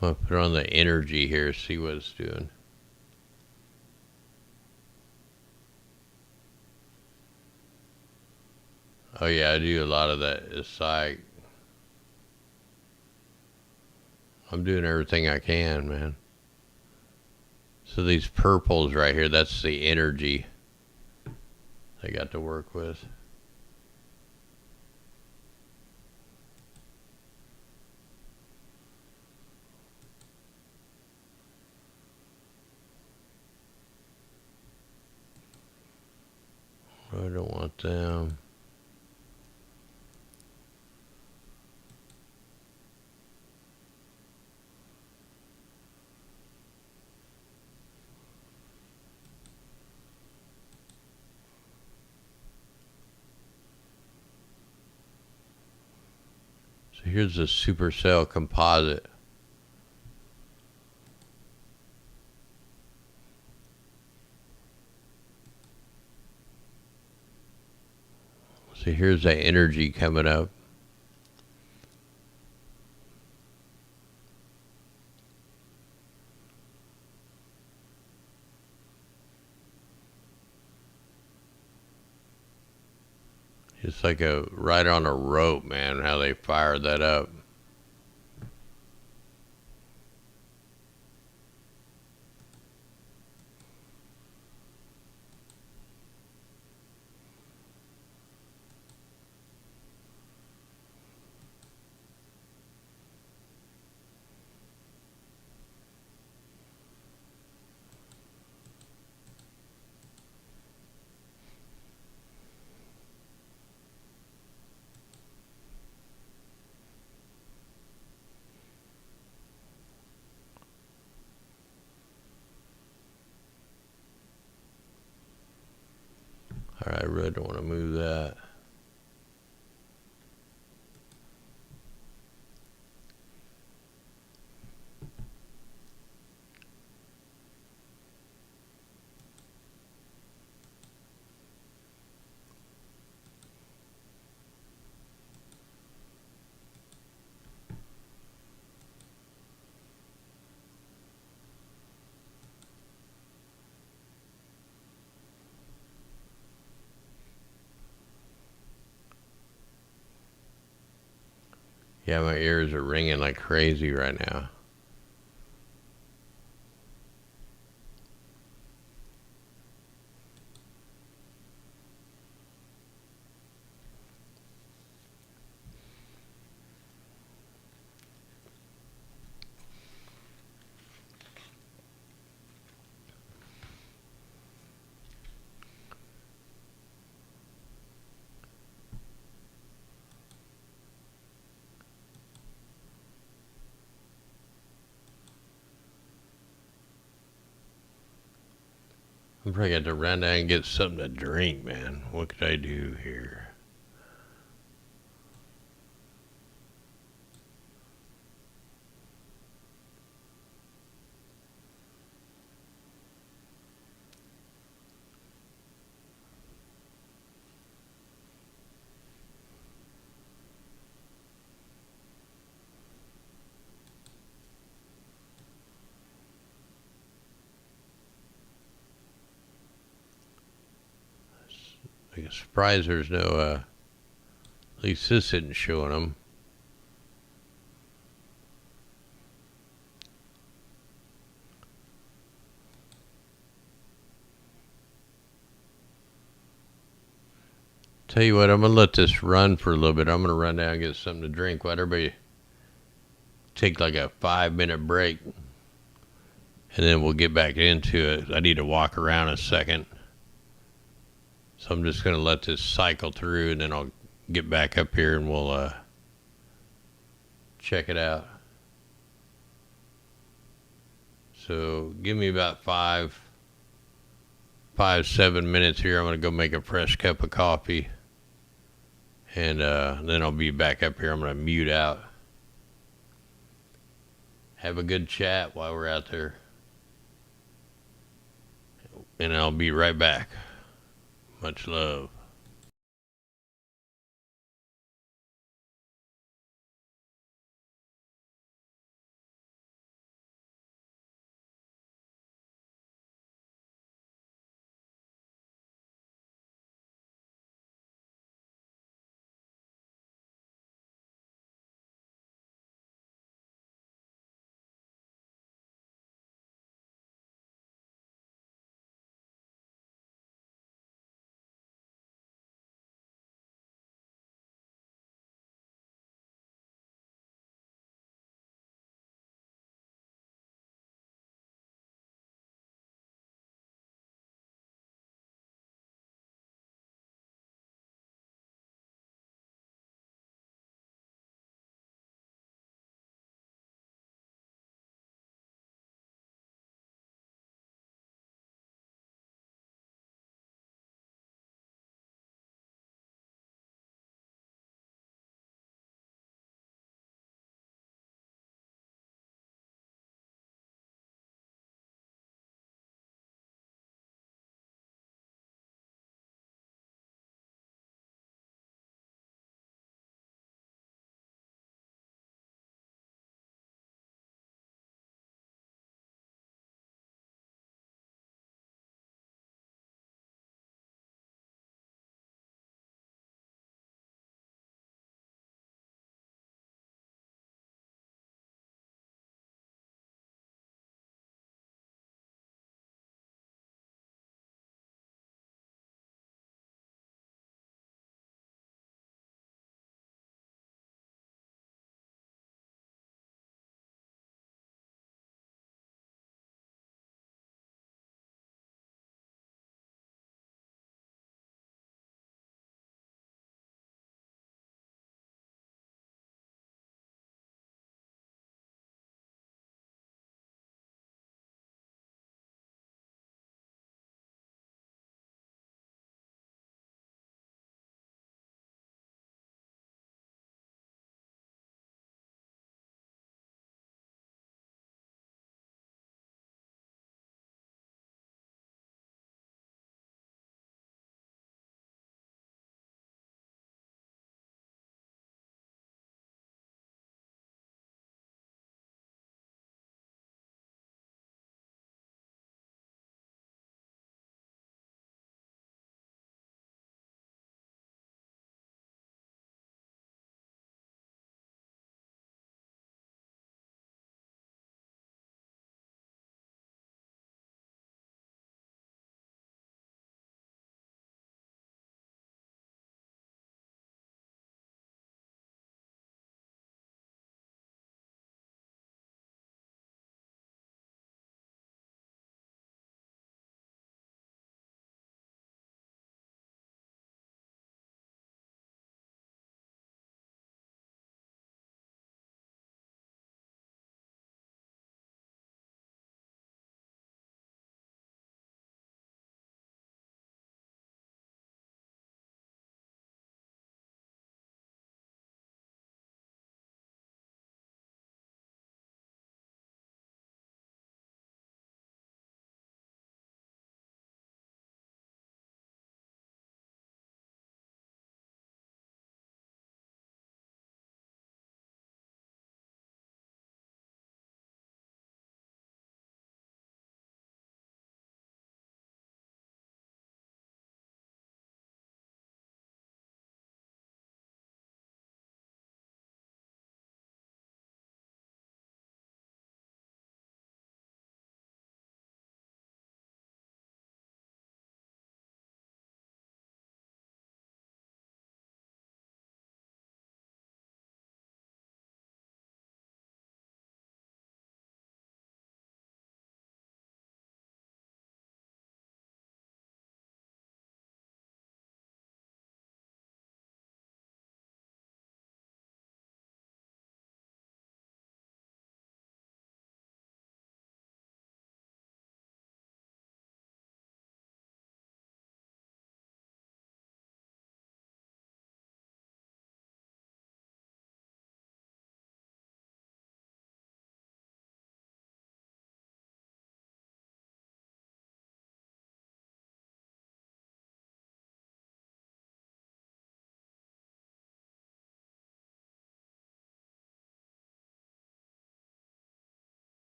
I'll put on the energy here, see what it's doing. Oh yeah, I do a lot of that. It's like I'm doing everything I can, man. So these purples right here, that's the energy I got to work with. I don't want them. So here's the supercell composite. So here's that energy coming up. It's like right on a rope, man, how they fired that up. All right, I really don't want to move that. Yeah, my ears are ringing like crazy right now. I probably got to run down and get something to drink, man. What could I do here? I'm surprised there's no, at least this isn't showing them. Tell you what, I'm going to let this run for a little bit. I'm going to run down and get something to drink. Let everybody take like a 5-minute break, and then we'll get back into it. I need to walk around a second. So I'm just going to let this cycle through, and then I'll get back up here and we'll check it out. So give me about 7 minutes here. I'm going to go make a fresh cup of coffee, and then I'll be back up here. I'm going to mute out. Have a good chat while we're out there, and I'll be right back. Much love.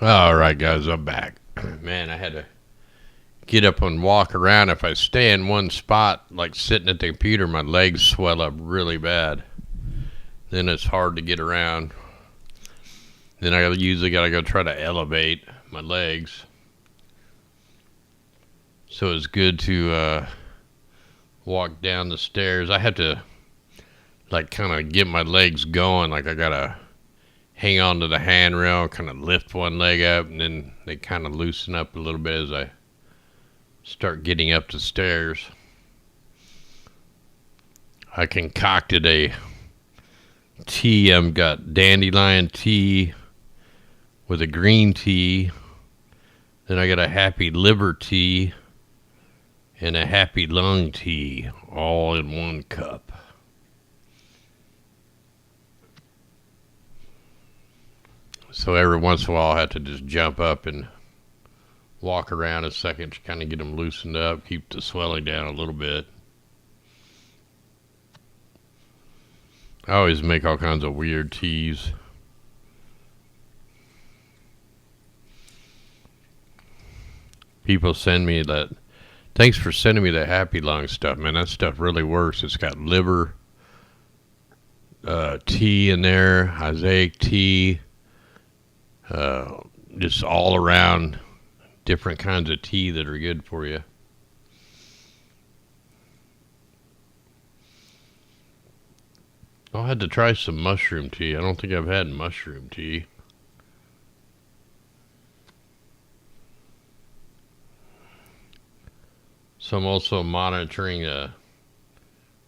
All right, guys, I'm back. Man, I had to get up and walk around. If I stay in one spot, like sitting at the computer, my legs swell up really bad. Then it's hard to get around. Then I usually got to go try to elevate my legs. So it's good to walk down the stairs. I have to like kind of get my legs going. Like I got to hang on to the handrail, kind of lift one leg up, and then they kind of loosen up a little bit as I start getting up the stairs. I concocted a tea. I've got dandelion tea with a green tea. Then I got a happy liver tea and a happy lung tea all in one cup. So every once in a while I have to just jump up and walk around a second to kind of get them loosened up, keep the swelling down a little bit. I always make all kinds of weird teas. People send me that. Thanks for sending me the happy lung stuff, man. That stuff really works. It's got liver tea in there, Isaiah tea, just all around different kinds of tea that are good for you. I'll have to try some mushroom tea. I don't think I've had mushroom tea. So I'm also monitoring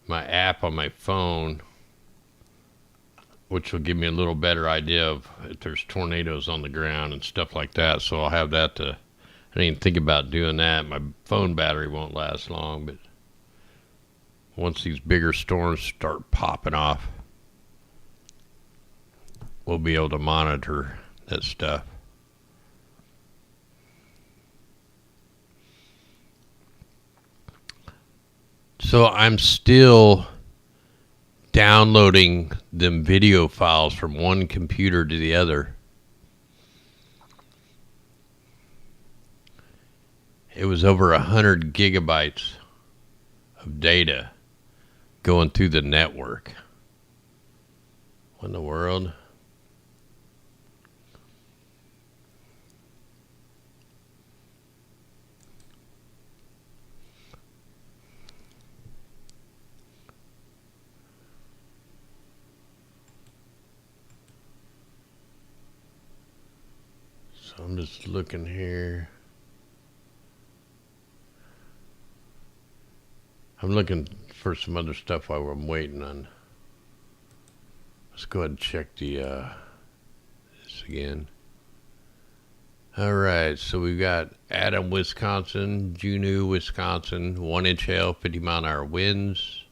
my app on my phone, which will give me a little better idea of if there's tornadoes on the ground and stuff like that. So I'll have that to, I didn't even think about doing that. My phone battery won't last long, but once these bigger storms start popping off, we'll be able to monitor that stuff. So I'm still downloading them video files from one computer to the other. It was over 100 gigabytes of data going through the network. What in the world? So I'm just looking here. I'm looking for some other stuff while I'm waiting on. Let's go ahead and check the this again. All right, so we've got Adam, Wisconsin, Juneau, Wisconsin, 1 inch hail, 50 mile an hour winds.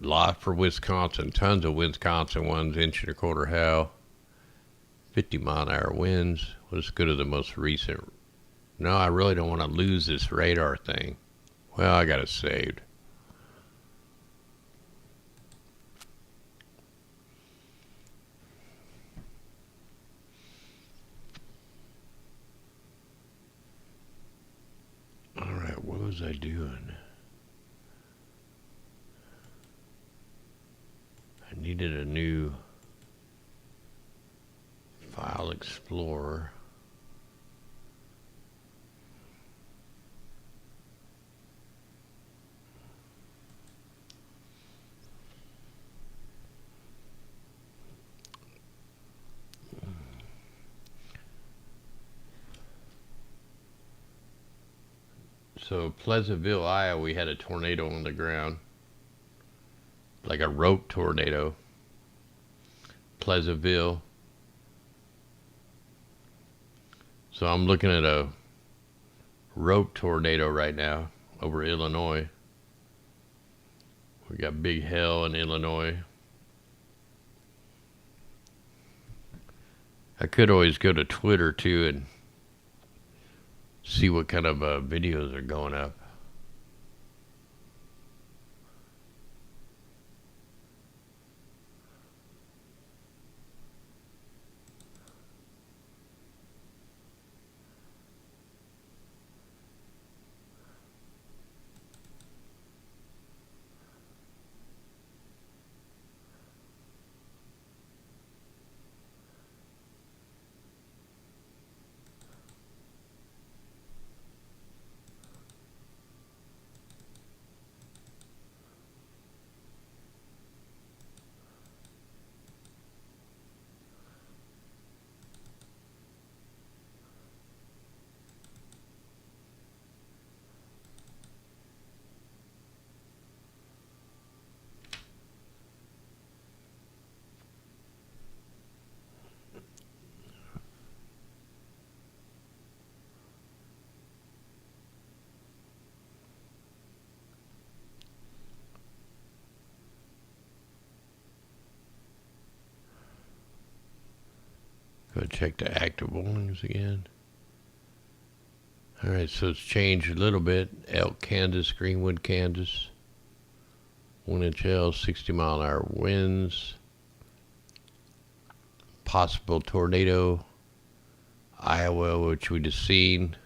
Lot for Wisconsin, tons of Wisconsin ones, 1.25 inch hail, 50 mile an hour winds. Let's go to the most recent. No, I really don't want to lose this radar thing. Well, I got it saved. All right, what was I doing? I needed a new file explorer. So Pleasantville, Iowa, we had a tornado on the ground, like a rope tornado. Pleasantville. So I'm looking at a rope tornado right now over Illinois. We got big hail in Illinois. I could always go to Twitter too and see what kind of videos are going up. Go check the active warnings again. Alright, so it's changed a little bit. Elk, Kansas, Greenwood, Kansas. 1-inch hail, 60-mile-an-hour winds. Possible tornado. Iowa, which we just seen.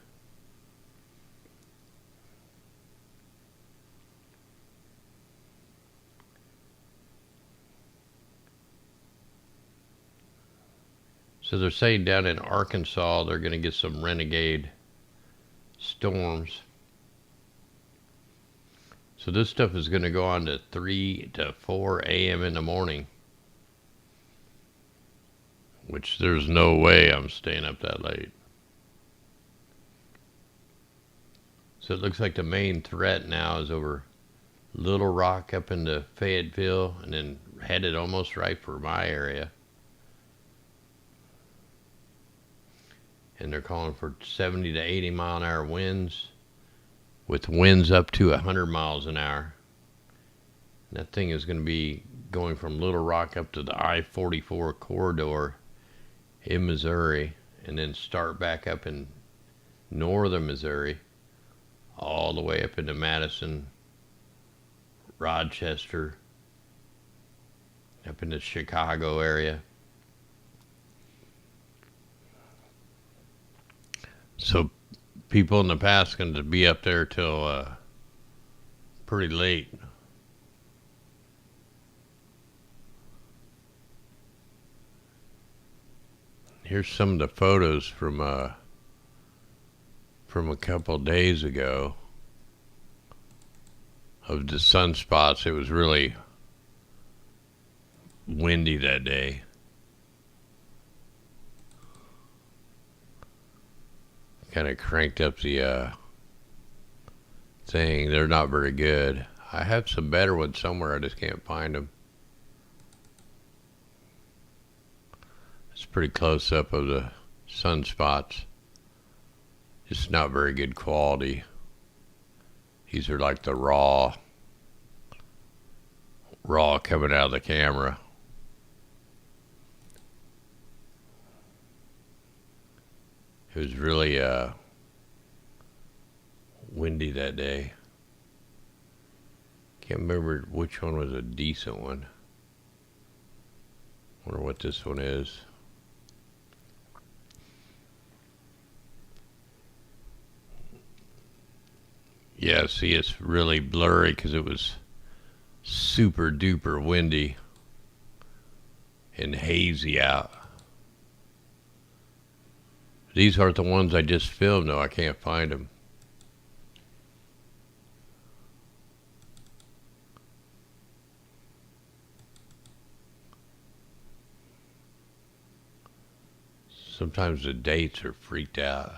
So they're saying down in Arkansas they're going to get some renegade storms. So this stuff is going to go on to 3 to 4 a.m. in the morning. Which there's no way I'm staying up that late. So it looks like the main threat now is over Little Rock up into Fayetteville and then headed almost right for my area. And they're calling for 70 to 80 mile an hour winds with winds up to 100 miles an hour. And that thing is going to be going from Little Rock up to the I-44 corridor in Missouri and then start back up in northern Missouri all the way up into Madison, Rochester, up into Chicago area. So people in the past going to be up there till pretty late. Here's some of the photos from a couple days ago of the sunspots. It was really windy that day. Kind of cranked up the thing. They're not very good. I have some better ones somewhere. I just can't find them. It's pretty close up of the sunspots. It's not very good quality. These are like the raw coming out of the camera. It was really windy that day. Can't remember which one was a decent one. Wonder what this one is. Yeah, see, it's really blurry because it was super duper windy and hazy out. These aren't the ones I just filmed, though. I can't find them. Sometimes the dates are freaked out.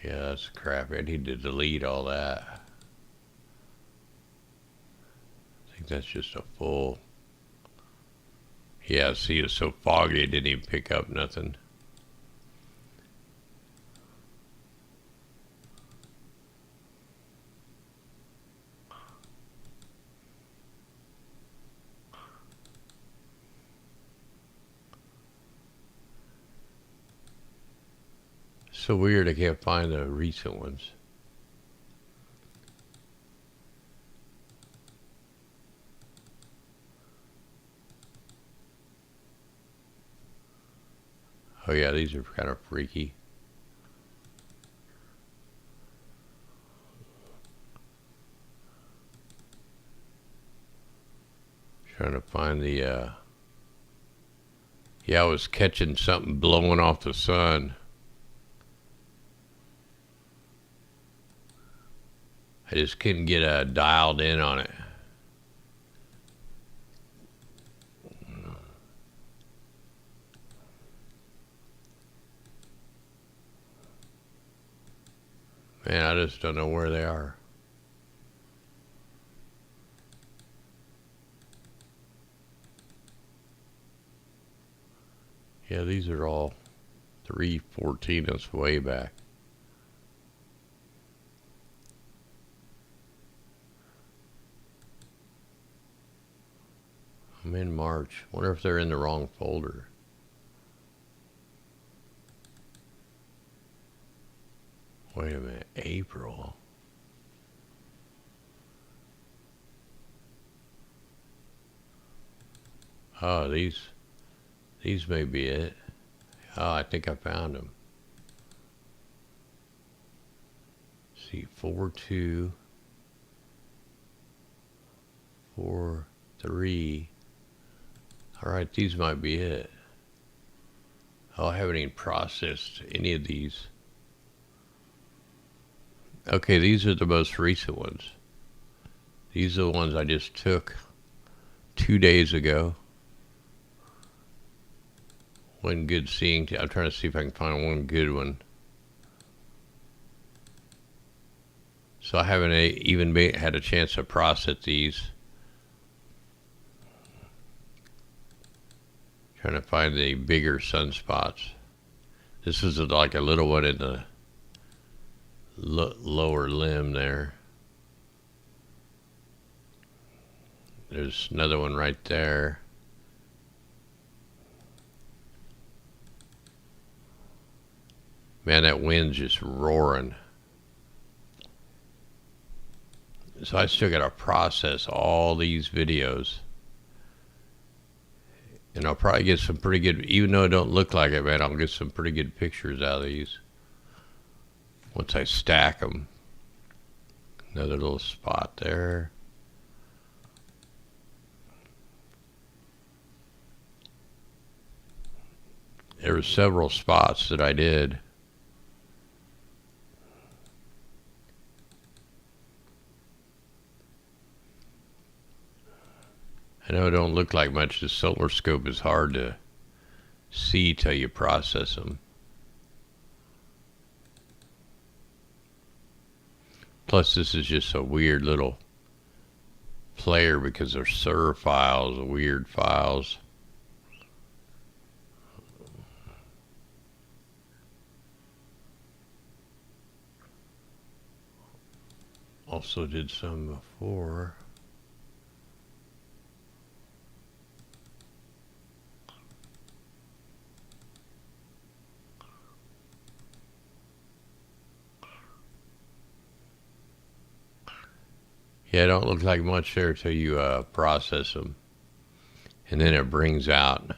Yeah, that's crap. I need to delete all that. I think that's just a full... Yeah, see, it's so foggy it didn't even pick up nothing. So weird I can't find the recent ones. Oh yeah, these are kind of freaky. Trying to find the yeah, I was catching something blowing off the sun. I just couldn't get dialed in on it. Man, I just don't know where they are. Yeah, these are all 314. That's way back. March. Wonder if they're in the wrong folder. Wait a minute, April. Oh, these may be it. Oh, I think I found them. See, 4-2, 4-3. All right, these might be it. Oh, I haven't even processed any of these. Okay, these are the most recent ones. These are the ones I just took 2 days ago. One good seeing. I'm trying to see if I can find one good one. So I haven't even had a chance to process these. Trying to find the bigger sunspots. This is like a little one in the lower limb there. There's another one right there. Man, that wind's just roaring. So I still gotta process all these videos. And I'll probably get some pretty good, even though it don't look like it, man, I'll get some pretty good pictures out of these. Once I stack them. Another little spot there. There were several spots that I did. I know it don't look like much. The solar scope is hard to see till you process them. Plus, this is just a weird little player because they're SIR files, weird files. Also did some before. Yeah, it don't look like much there till you process them. And then it brings out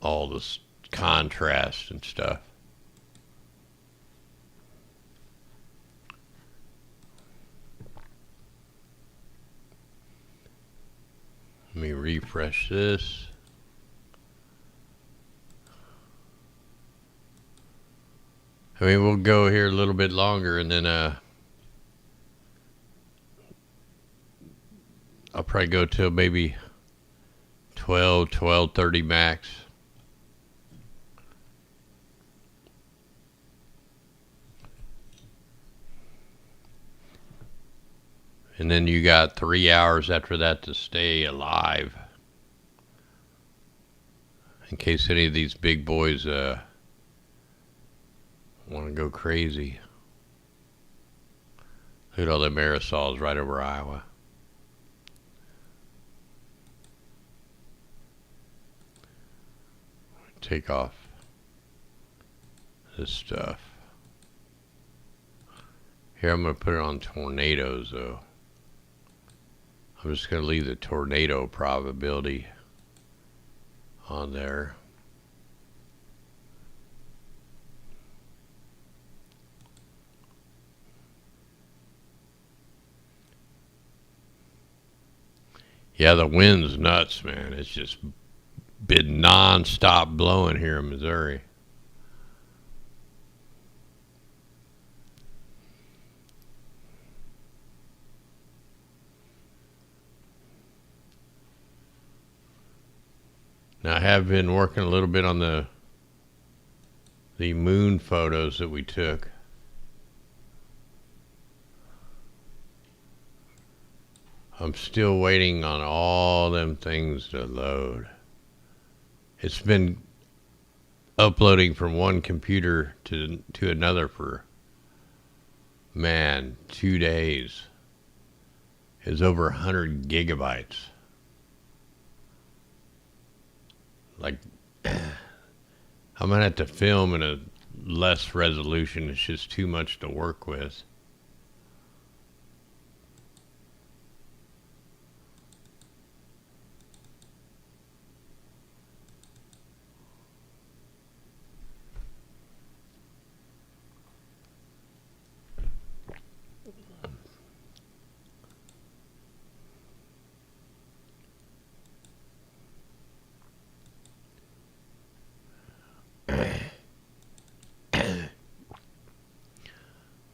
all this contrast and stuff. Let me refresh this. I mean, we'll go here a little bit longer and then I'll probably go till maybe 12:30 max. And then you got 3 hours after that to stay alive. In case any of these big boys want to go crazy. Look at all them aerosols right over Iowa. Take off this stuff. Here, I'm going to put it on tornadoes, though. I'm just going to leave the tornado probability on there. Yeah, the wind's nuts, man. It's just been non-stop blowing here in Missouri. Now, I have been working a little bit on the moon photos that we took. I'm still waiting on all them things to load. It's been uploading from one computer to another for, man, 2 days. It's over 100 gigabytes. Like, I'm gonna have to film in a less resolution. It's just too much to work with.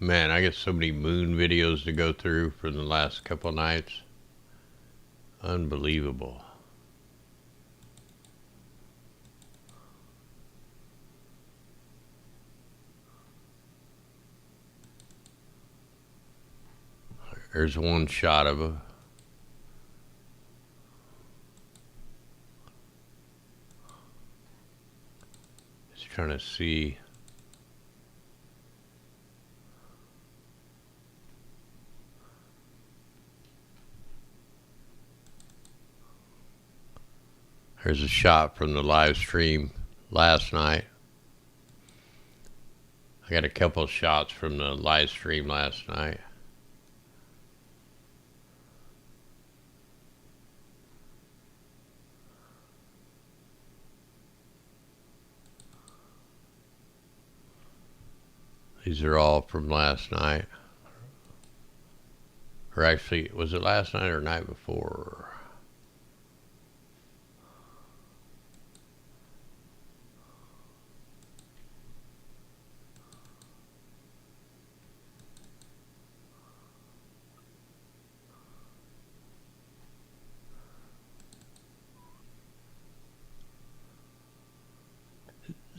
Man, I got so many moon videos to go through for the last couple nights. Unbelievable. There's one shot of a just trying to see. There's a shot from the live stream last night. I got a couple shots from the live stream last night. These are all from last night. Or actually, was it last night or night before?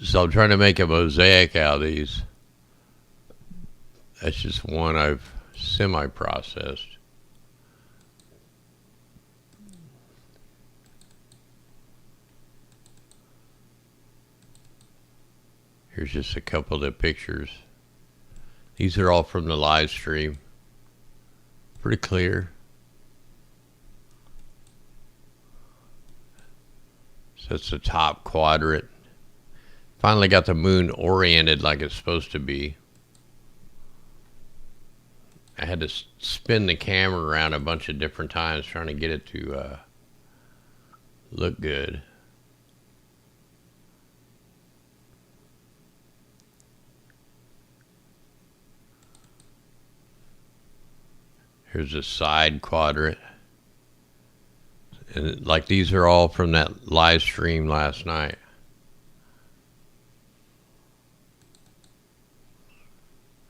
So I'm trying to make a mosaic out of these. That's just one I've semi-processed. Here's just a couple of the pictures. These are all from the live stream. Pretty clear. So that's the top quadrant. Finally got the moon oriented like it's supposed to be. I had to spin the camera around a bunch of different times trying to get it to look good. Here's a side quadrant. And like these are all from that live stream last night.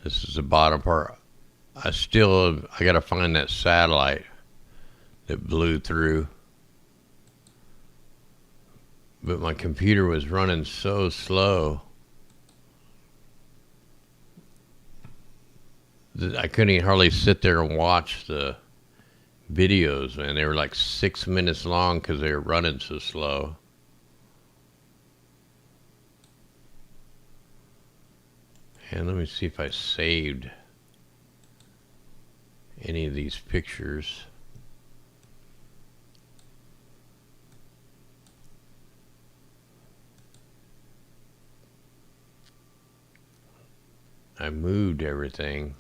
This is the bottom part. I gotta find that satellite that blew through. But my computer was running so slow that I couldn't even hardly sit there and watch the videos, man. They were like 6 minutes long because they were running so slow. And let me see if I saved any of these pictures. I moved everything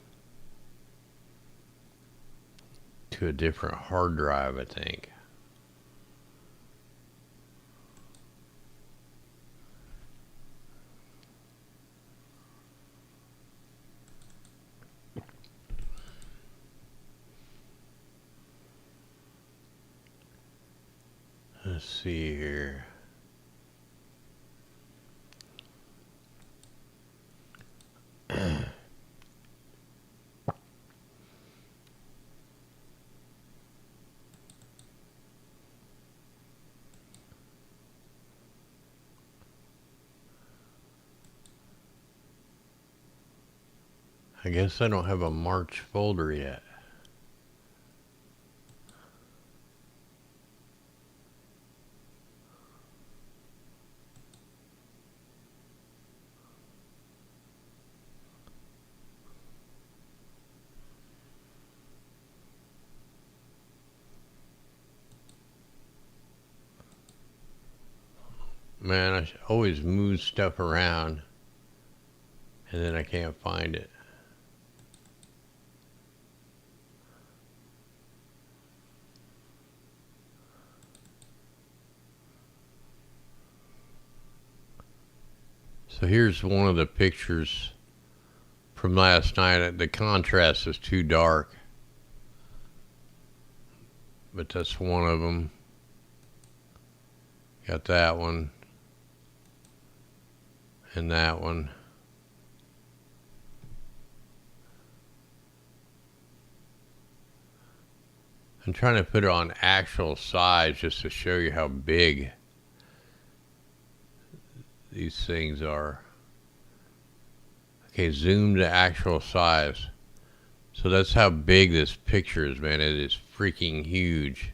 to a different hard drive, I think. Let's see here. I guess I don't have a March folder yet. Man, I always move stuff around and then I can't find it. So here's one of the pictures from last night. The contrast is too dark, but that's one of them. Got that one and that one. I'm trying to put it on actual size just to show you how big these things are. Okay, zoom to actual size. So that's how big this picture is, man. It is freaking huge.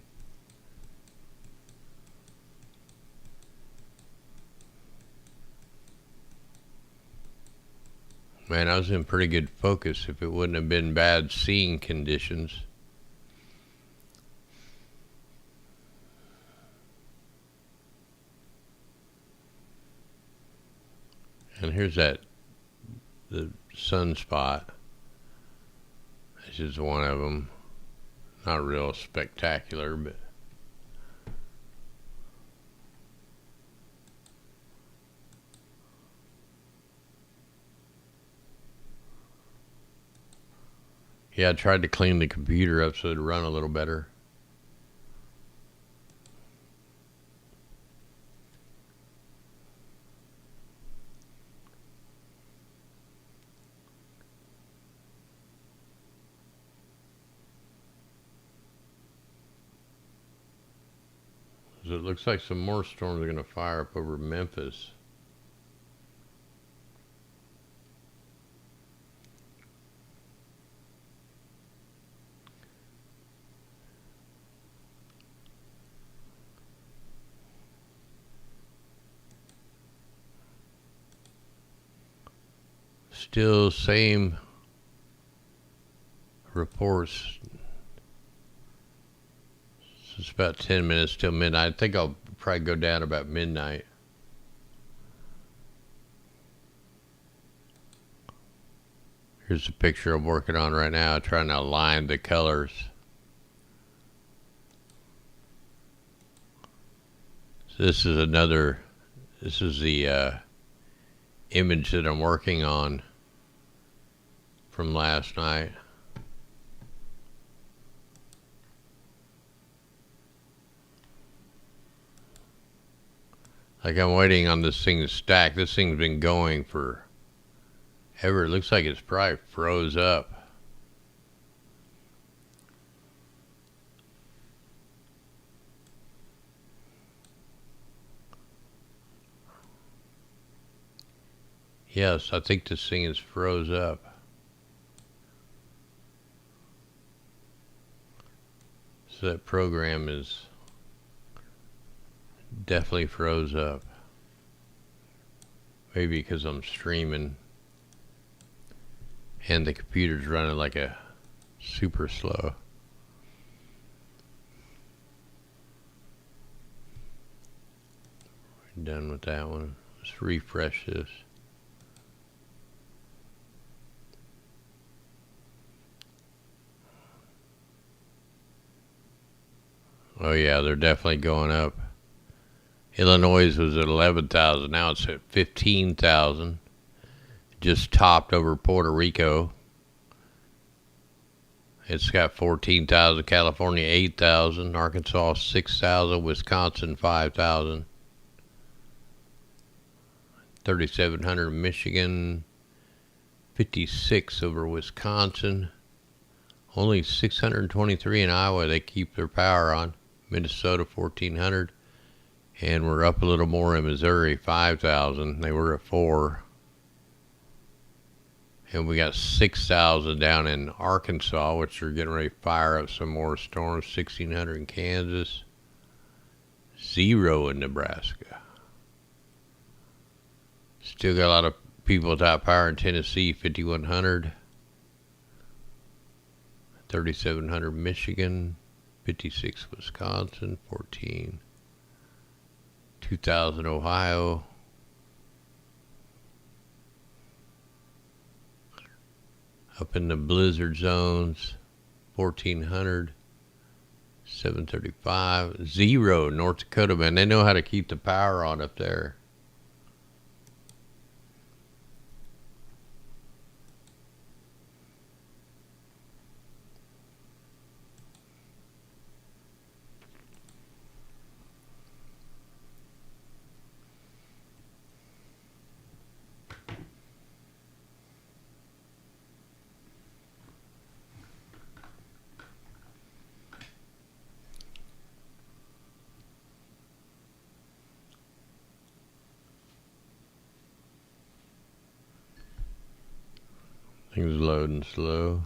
Man, I was in pretty good focus if it wouldn't have been bad seeing conditions. And here's the Sunspot. This is one of them. Not real spectacular, but yeah, I tried to clean the computer up so it'd run a little better. So it looks like some more storms are going to fire up over Memphis. Still same reports. It's about 10 minutes till midnight. I think I'll probably go down about midnight. Here's a picture I'm working on right now, trying to align the colors. So this is the image that I'm working on from last night. Like, I'm waiting on this thing to stack. This thing's been going for ever. It looks like it's probably froze up. Yes, I think this thing is froze up. So that program is definitely froze up. Maybe because I'm streaming and the computer's running like a super slow. We're done with that one. Let's refresh this. Oh yeah, they're definitely going up. Illinois was at 11,000. Now it's at 15,000. Just topped over Puerto Rico. It's got 14,000. California 8,000. Arkansas 6,000. Wisconsin 5,000. 3,700 Michigan. 56 over Wisconsin. Only 623 in Iowa. They keep their power on. Minnesota 1,400. And we're up a little more in Missouri, 5,000. They were at 4. And we got 6,000 down in Arkansas, which are getting ready to fire up some more storms. 1,600 in Kansas. 0 in Nebraska. Still got a lot of people without power in Tennessee, 5,100. 3,700 Michigan. 56 Wisconsin. 14. 2000 Ohio. Up in the blizzard zones, 1400, 735, 0 North Dakota, man. They know how to keep the power on up there. Things loading slow.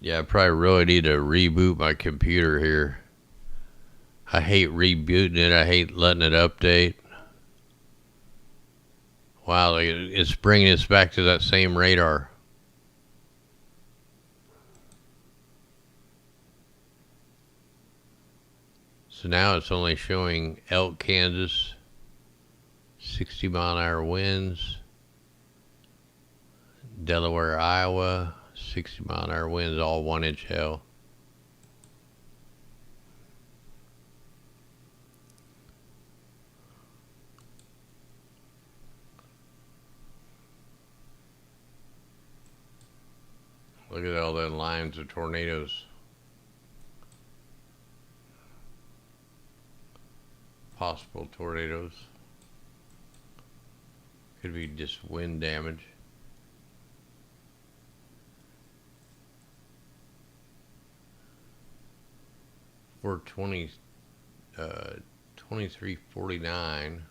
Yeah, I probably really need to reboot my computer here. I hate rebooting it. I hate letting it update. Wow, it's bringing us back to that same radar. So now it's only showing Elk, Kansas, 60 mile an hour winds. Delaware, Iowa, 60 mile an hour winds, all 1 inch hail. Look at all the lines of tornadoes. Possible tornadoes. Could be just wind damage. For 2349.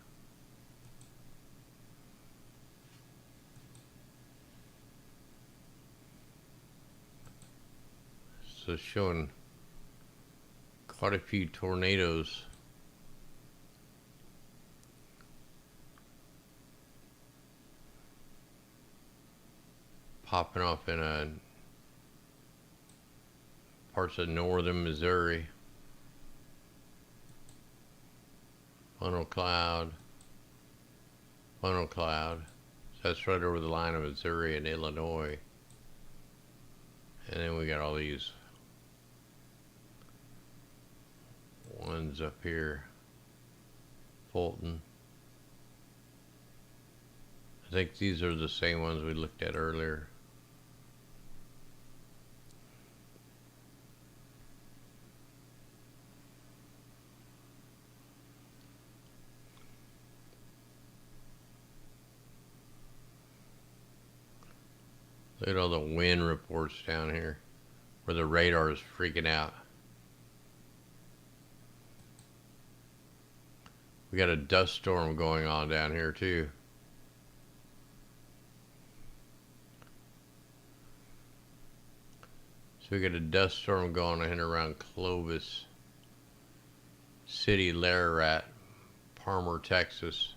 So showing quite a few tornadoes. Popping off in parts of northern Missouri. Funnel cloud. Funnel cloud. So that's right over the line of Missouri and Illinois. And then we got all these ones up here. Fulton. I think these are the same ones we looked at earlier. Look at all the wind reports down here where the radar is freaking out. We got a dust storm going on down here too. So we got a dust storm going on around Clovis City, Lararat, Palmer, Texas.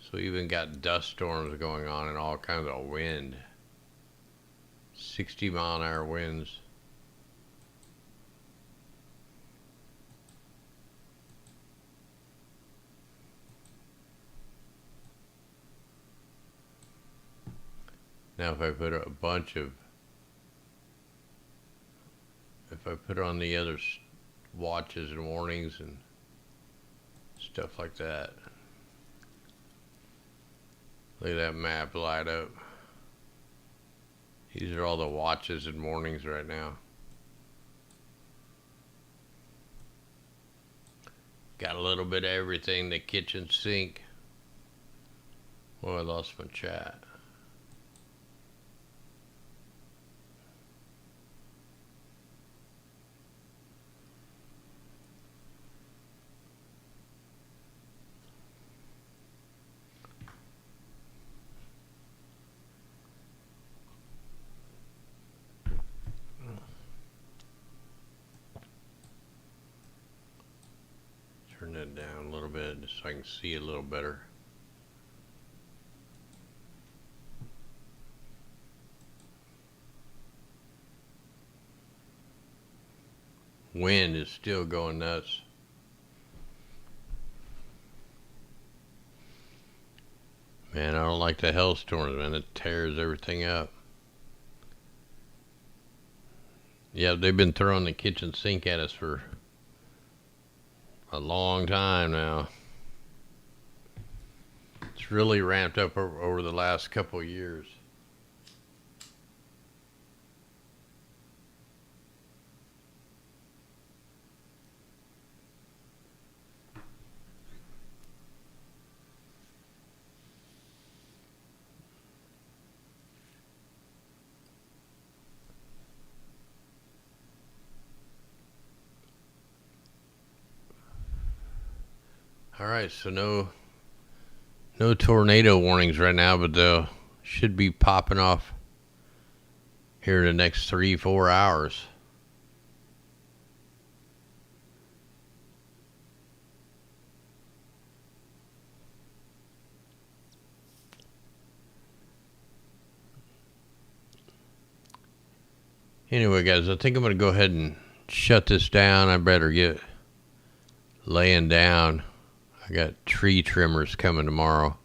So we even got dust storms going on and all kinds of wind. 60 mile an hour winds. Now if I put a bunch of, if I put on the other watches and warnings and stuff like that. Look at that map light up. These are all the watches and warnings right now. Got a little bit of everything, the kitchen sink. Oh, I lost my chat. Turn that down a little bit just so I can see a little better. wind is still going nuts. Man, I don't like the hailstorms, man. It tears everything up. Yeah, they've been throwing the kitchen sink at us for a long time now. It's really ramped up over the last couple of years. All right, so no tornado warnings right now, but they should be popping off here in the next 3-4 hours. Anyway, guys, I think I'm going to go ahead and shut this down. I better get laying down. I got tree trimmers coming tomorrow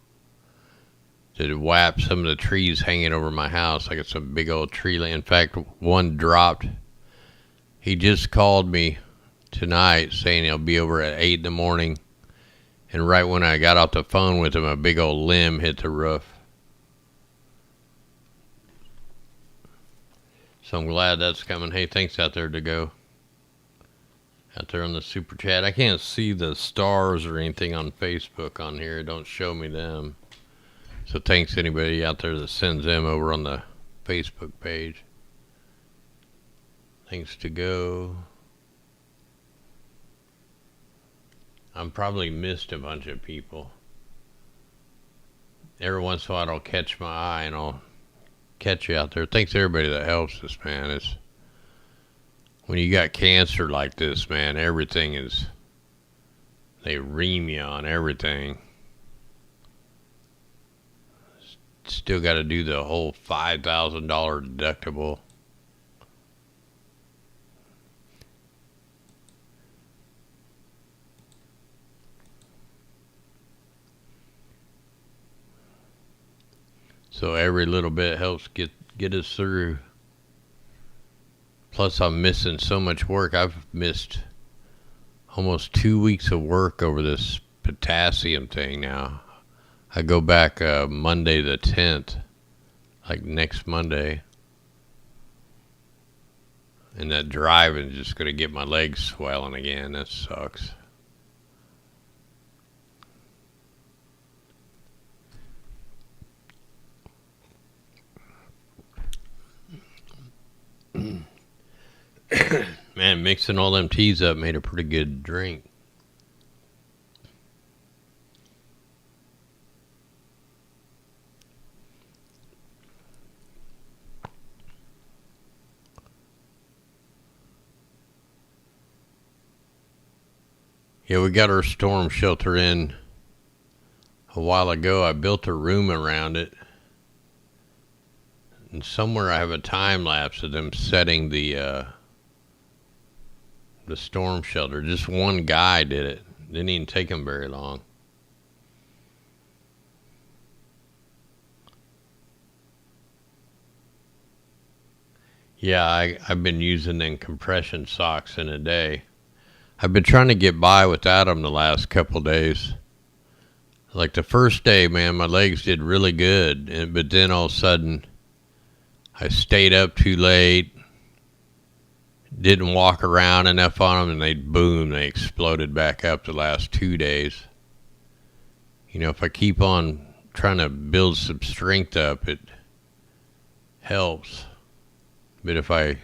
to whap some of the trees hanging over my house. I got some big old tree. In fact, one dropped. He just called me tonight saying he'll be over at 8 in the morning. And right when I got off the phone with him, a big old limb hit the roof. So I'm glad that's coming. Hey, thanks out there to go. Out there on the super chat. I can't see the stars or anything on Facebook on here. It don't show me them. So thanks anybody out there that sends them over on the Facebook page. Thanks to go. I'm probably missed a bunch of people. Every once in a while I'll catch my eye and I'll catch you out there. Thanks to everybody that helps us, man. It's when you got cancer like this, man, everything is, they ream you on everything. Still got to do the whole $5,000 deductible. So every little bit helps get us through. Plus, I'm missing so much work. I've missed almost 2 weeks of work over this potassium thing now. I go back Monday the 10th, like next Monday. And that driving is just going to get my legs swelling again. That sucks. Man, mixing all them teas up made a pretty good drink. Yeah, we got our storm shelter in a while ago. I built a room around it. And somewhere I have a time lapse of them setting the storm shelter. Just one guy did it. Didn't even take him very long. Yeah, I've been using them compression socks in a day. I've been trying to get by without them the last couple days. Like the first day, man, my legs did really good. But then all of a sudden, I stayed up too late. Didn't walk around enough on them, and they exploded back up the last 2 days. You know, if I keep on trying to build some strength up, it helps. But if I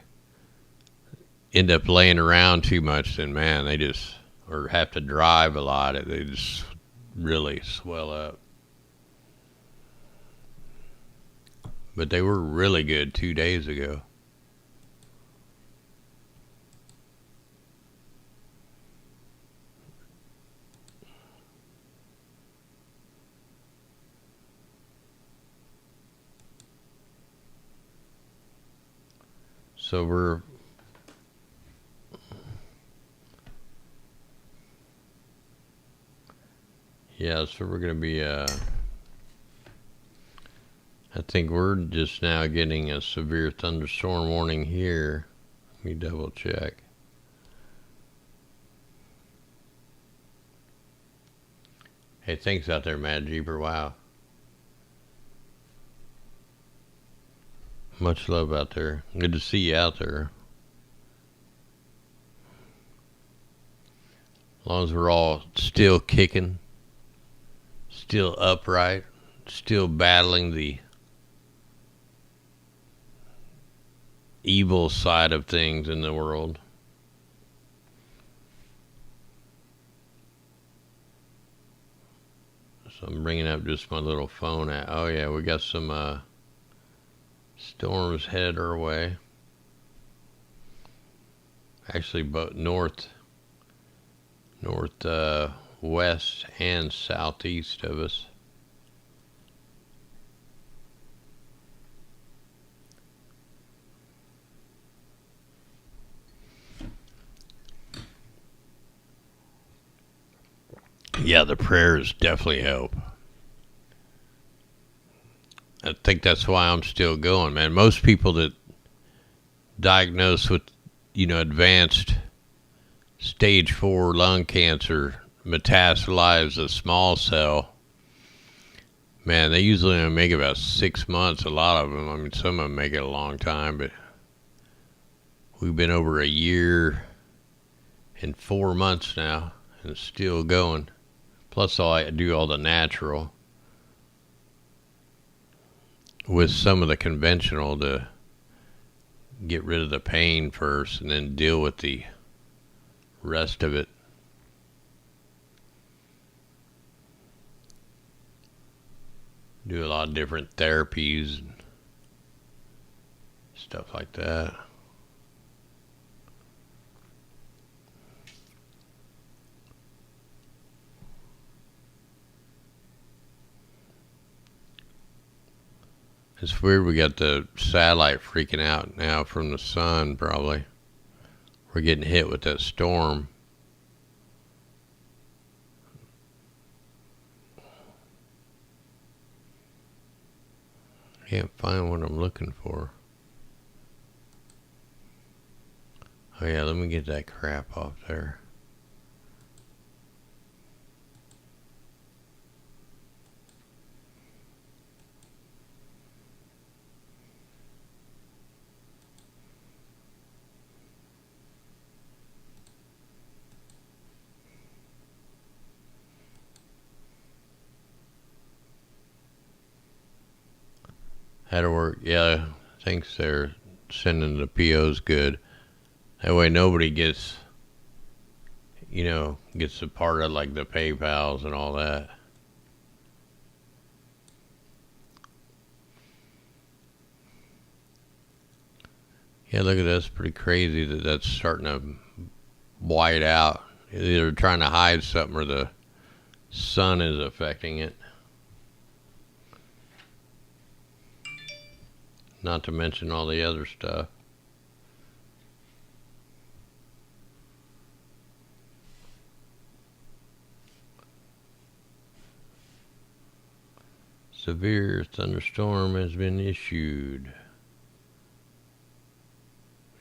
end up laying around too much, then man, or have to drive a lot, they just really swell up. But they were really good 2 days ago. So Yeah, so we're going to be, I think we're just now getting a severe thunderstorm warning here. Let me double check. Hey, thanks out there, Mad Jeeper. Wow. Much love out there. Good to see you out there. As long as we're all still kicking, still upright, still battling the evil side of things in the world. So I'm bringing up just my little phone app. Oh yeah, we got some storms headed our way. Actually, both west and southeast of us. Yeah, the prayers definitely help. I think that's why I'm still going, man. Most people that diagnosed with, advanced stage 4 lung cancer, metastasized a small cell, man, they usually only make it about 6 months. A lot of them, I mean, some of them make it a long time, but we've been over a year and 4 months now and still going. Plus, I do all the natural with some of the conventional to get rid of the pain first and then deal with the rest of it. Do a lot of different therapies and stuff like that. It's weird we got the satellite freaking out now from the sun, probably. We're getting hit with that storm. Can't find what I'm looking for. Oh yeah, let me get that crap off there. That'll work. Yeah, thanks. They're sending the POs good. That way nobody gets a part of like the PayPals and all that. Yeah, look at this. Pretty crazy that's starting to white out. Either trying to hide something or the sun is affecting it. Not to mention all the other stuff. Severe thunderstorm has been issued.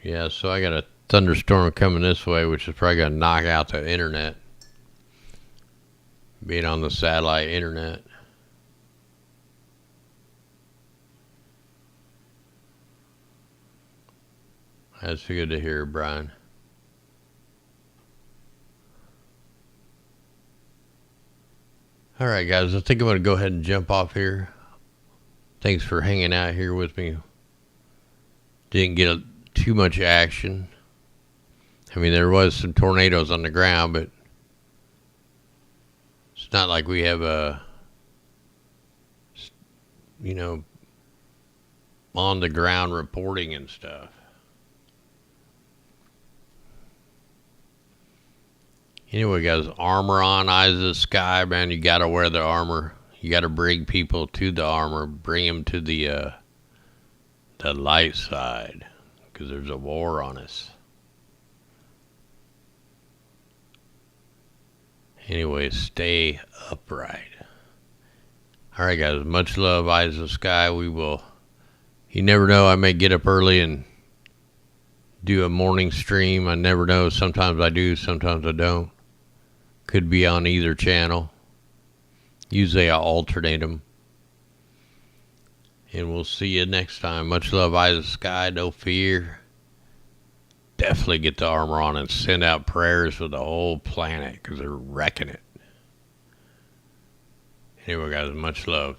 Yeah, so I got a thunderstorm coming this way, which is probably going to knock out the internet. Being on the satellite internet. That's good to hear, Brian. All right, guys, I think I'm going to go ahead and jump off here. Thanks for hanging out here with me. Didn't get too much action. I mean, there was some tornadoes on the ground, but it's not like we have on the ground reporting and stuff. Anyway, guys, armor on, eyes of the sky, man. You got to wear the armor. You got to bring people to the armor. Bring them to the light side, because there's a war on us. Anyway, stay upright. All right, guys. Much love, eyes of the sky. We will. You never know. I may get up early and do a morning stream. I never know. Sometimes I do. Sometimes I don't. Could be on either channel. Usually I alternate them. And we'll see you next time. Much love, eyes of the sky. No fear. Definitely get the armor on and send out prayers for the whole planet because they're wrecking it. Anyway, guys, much love.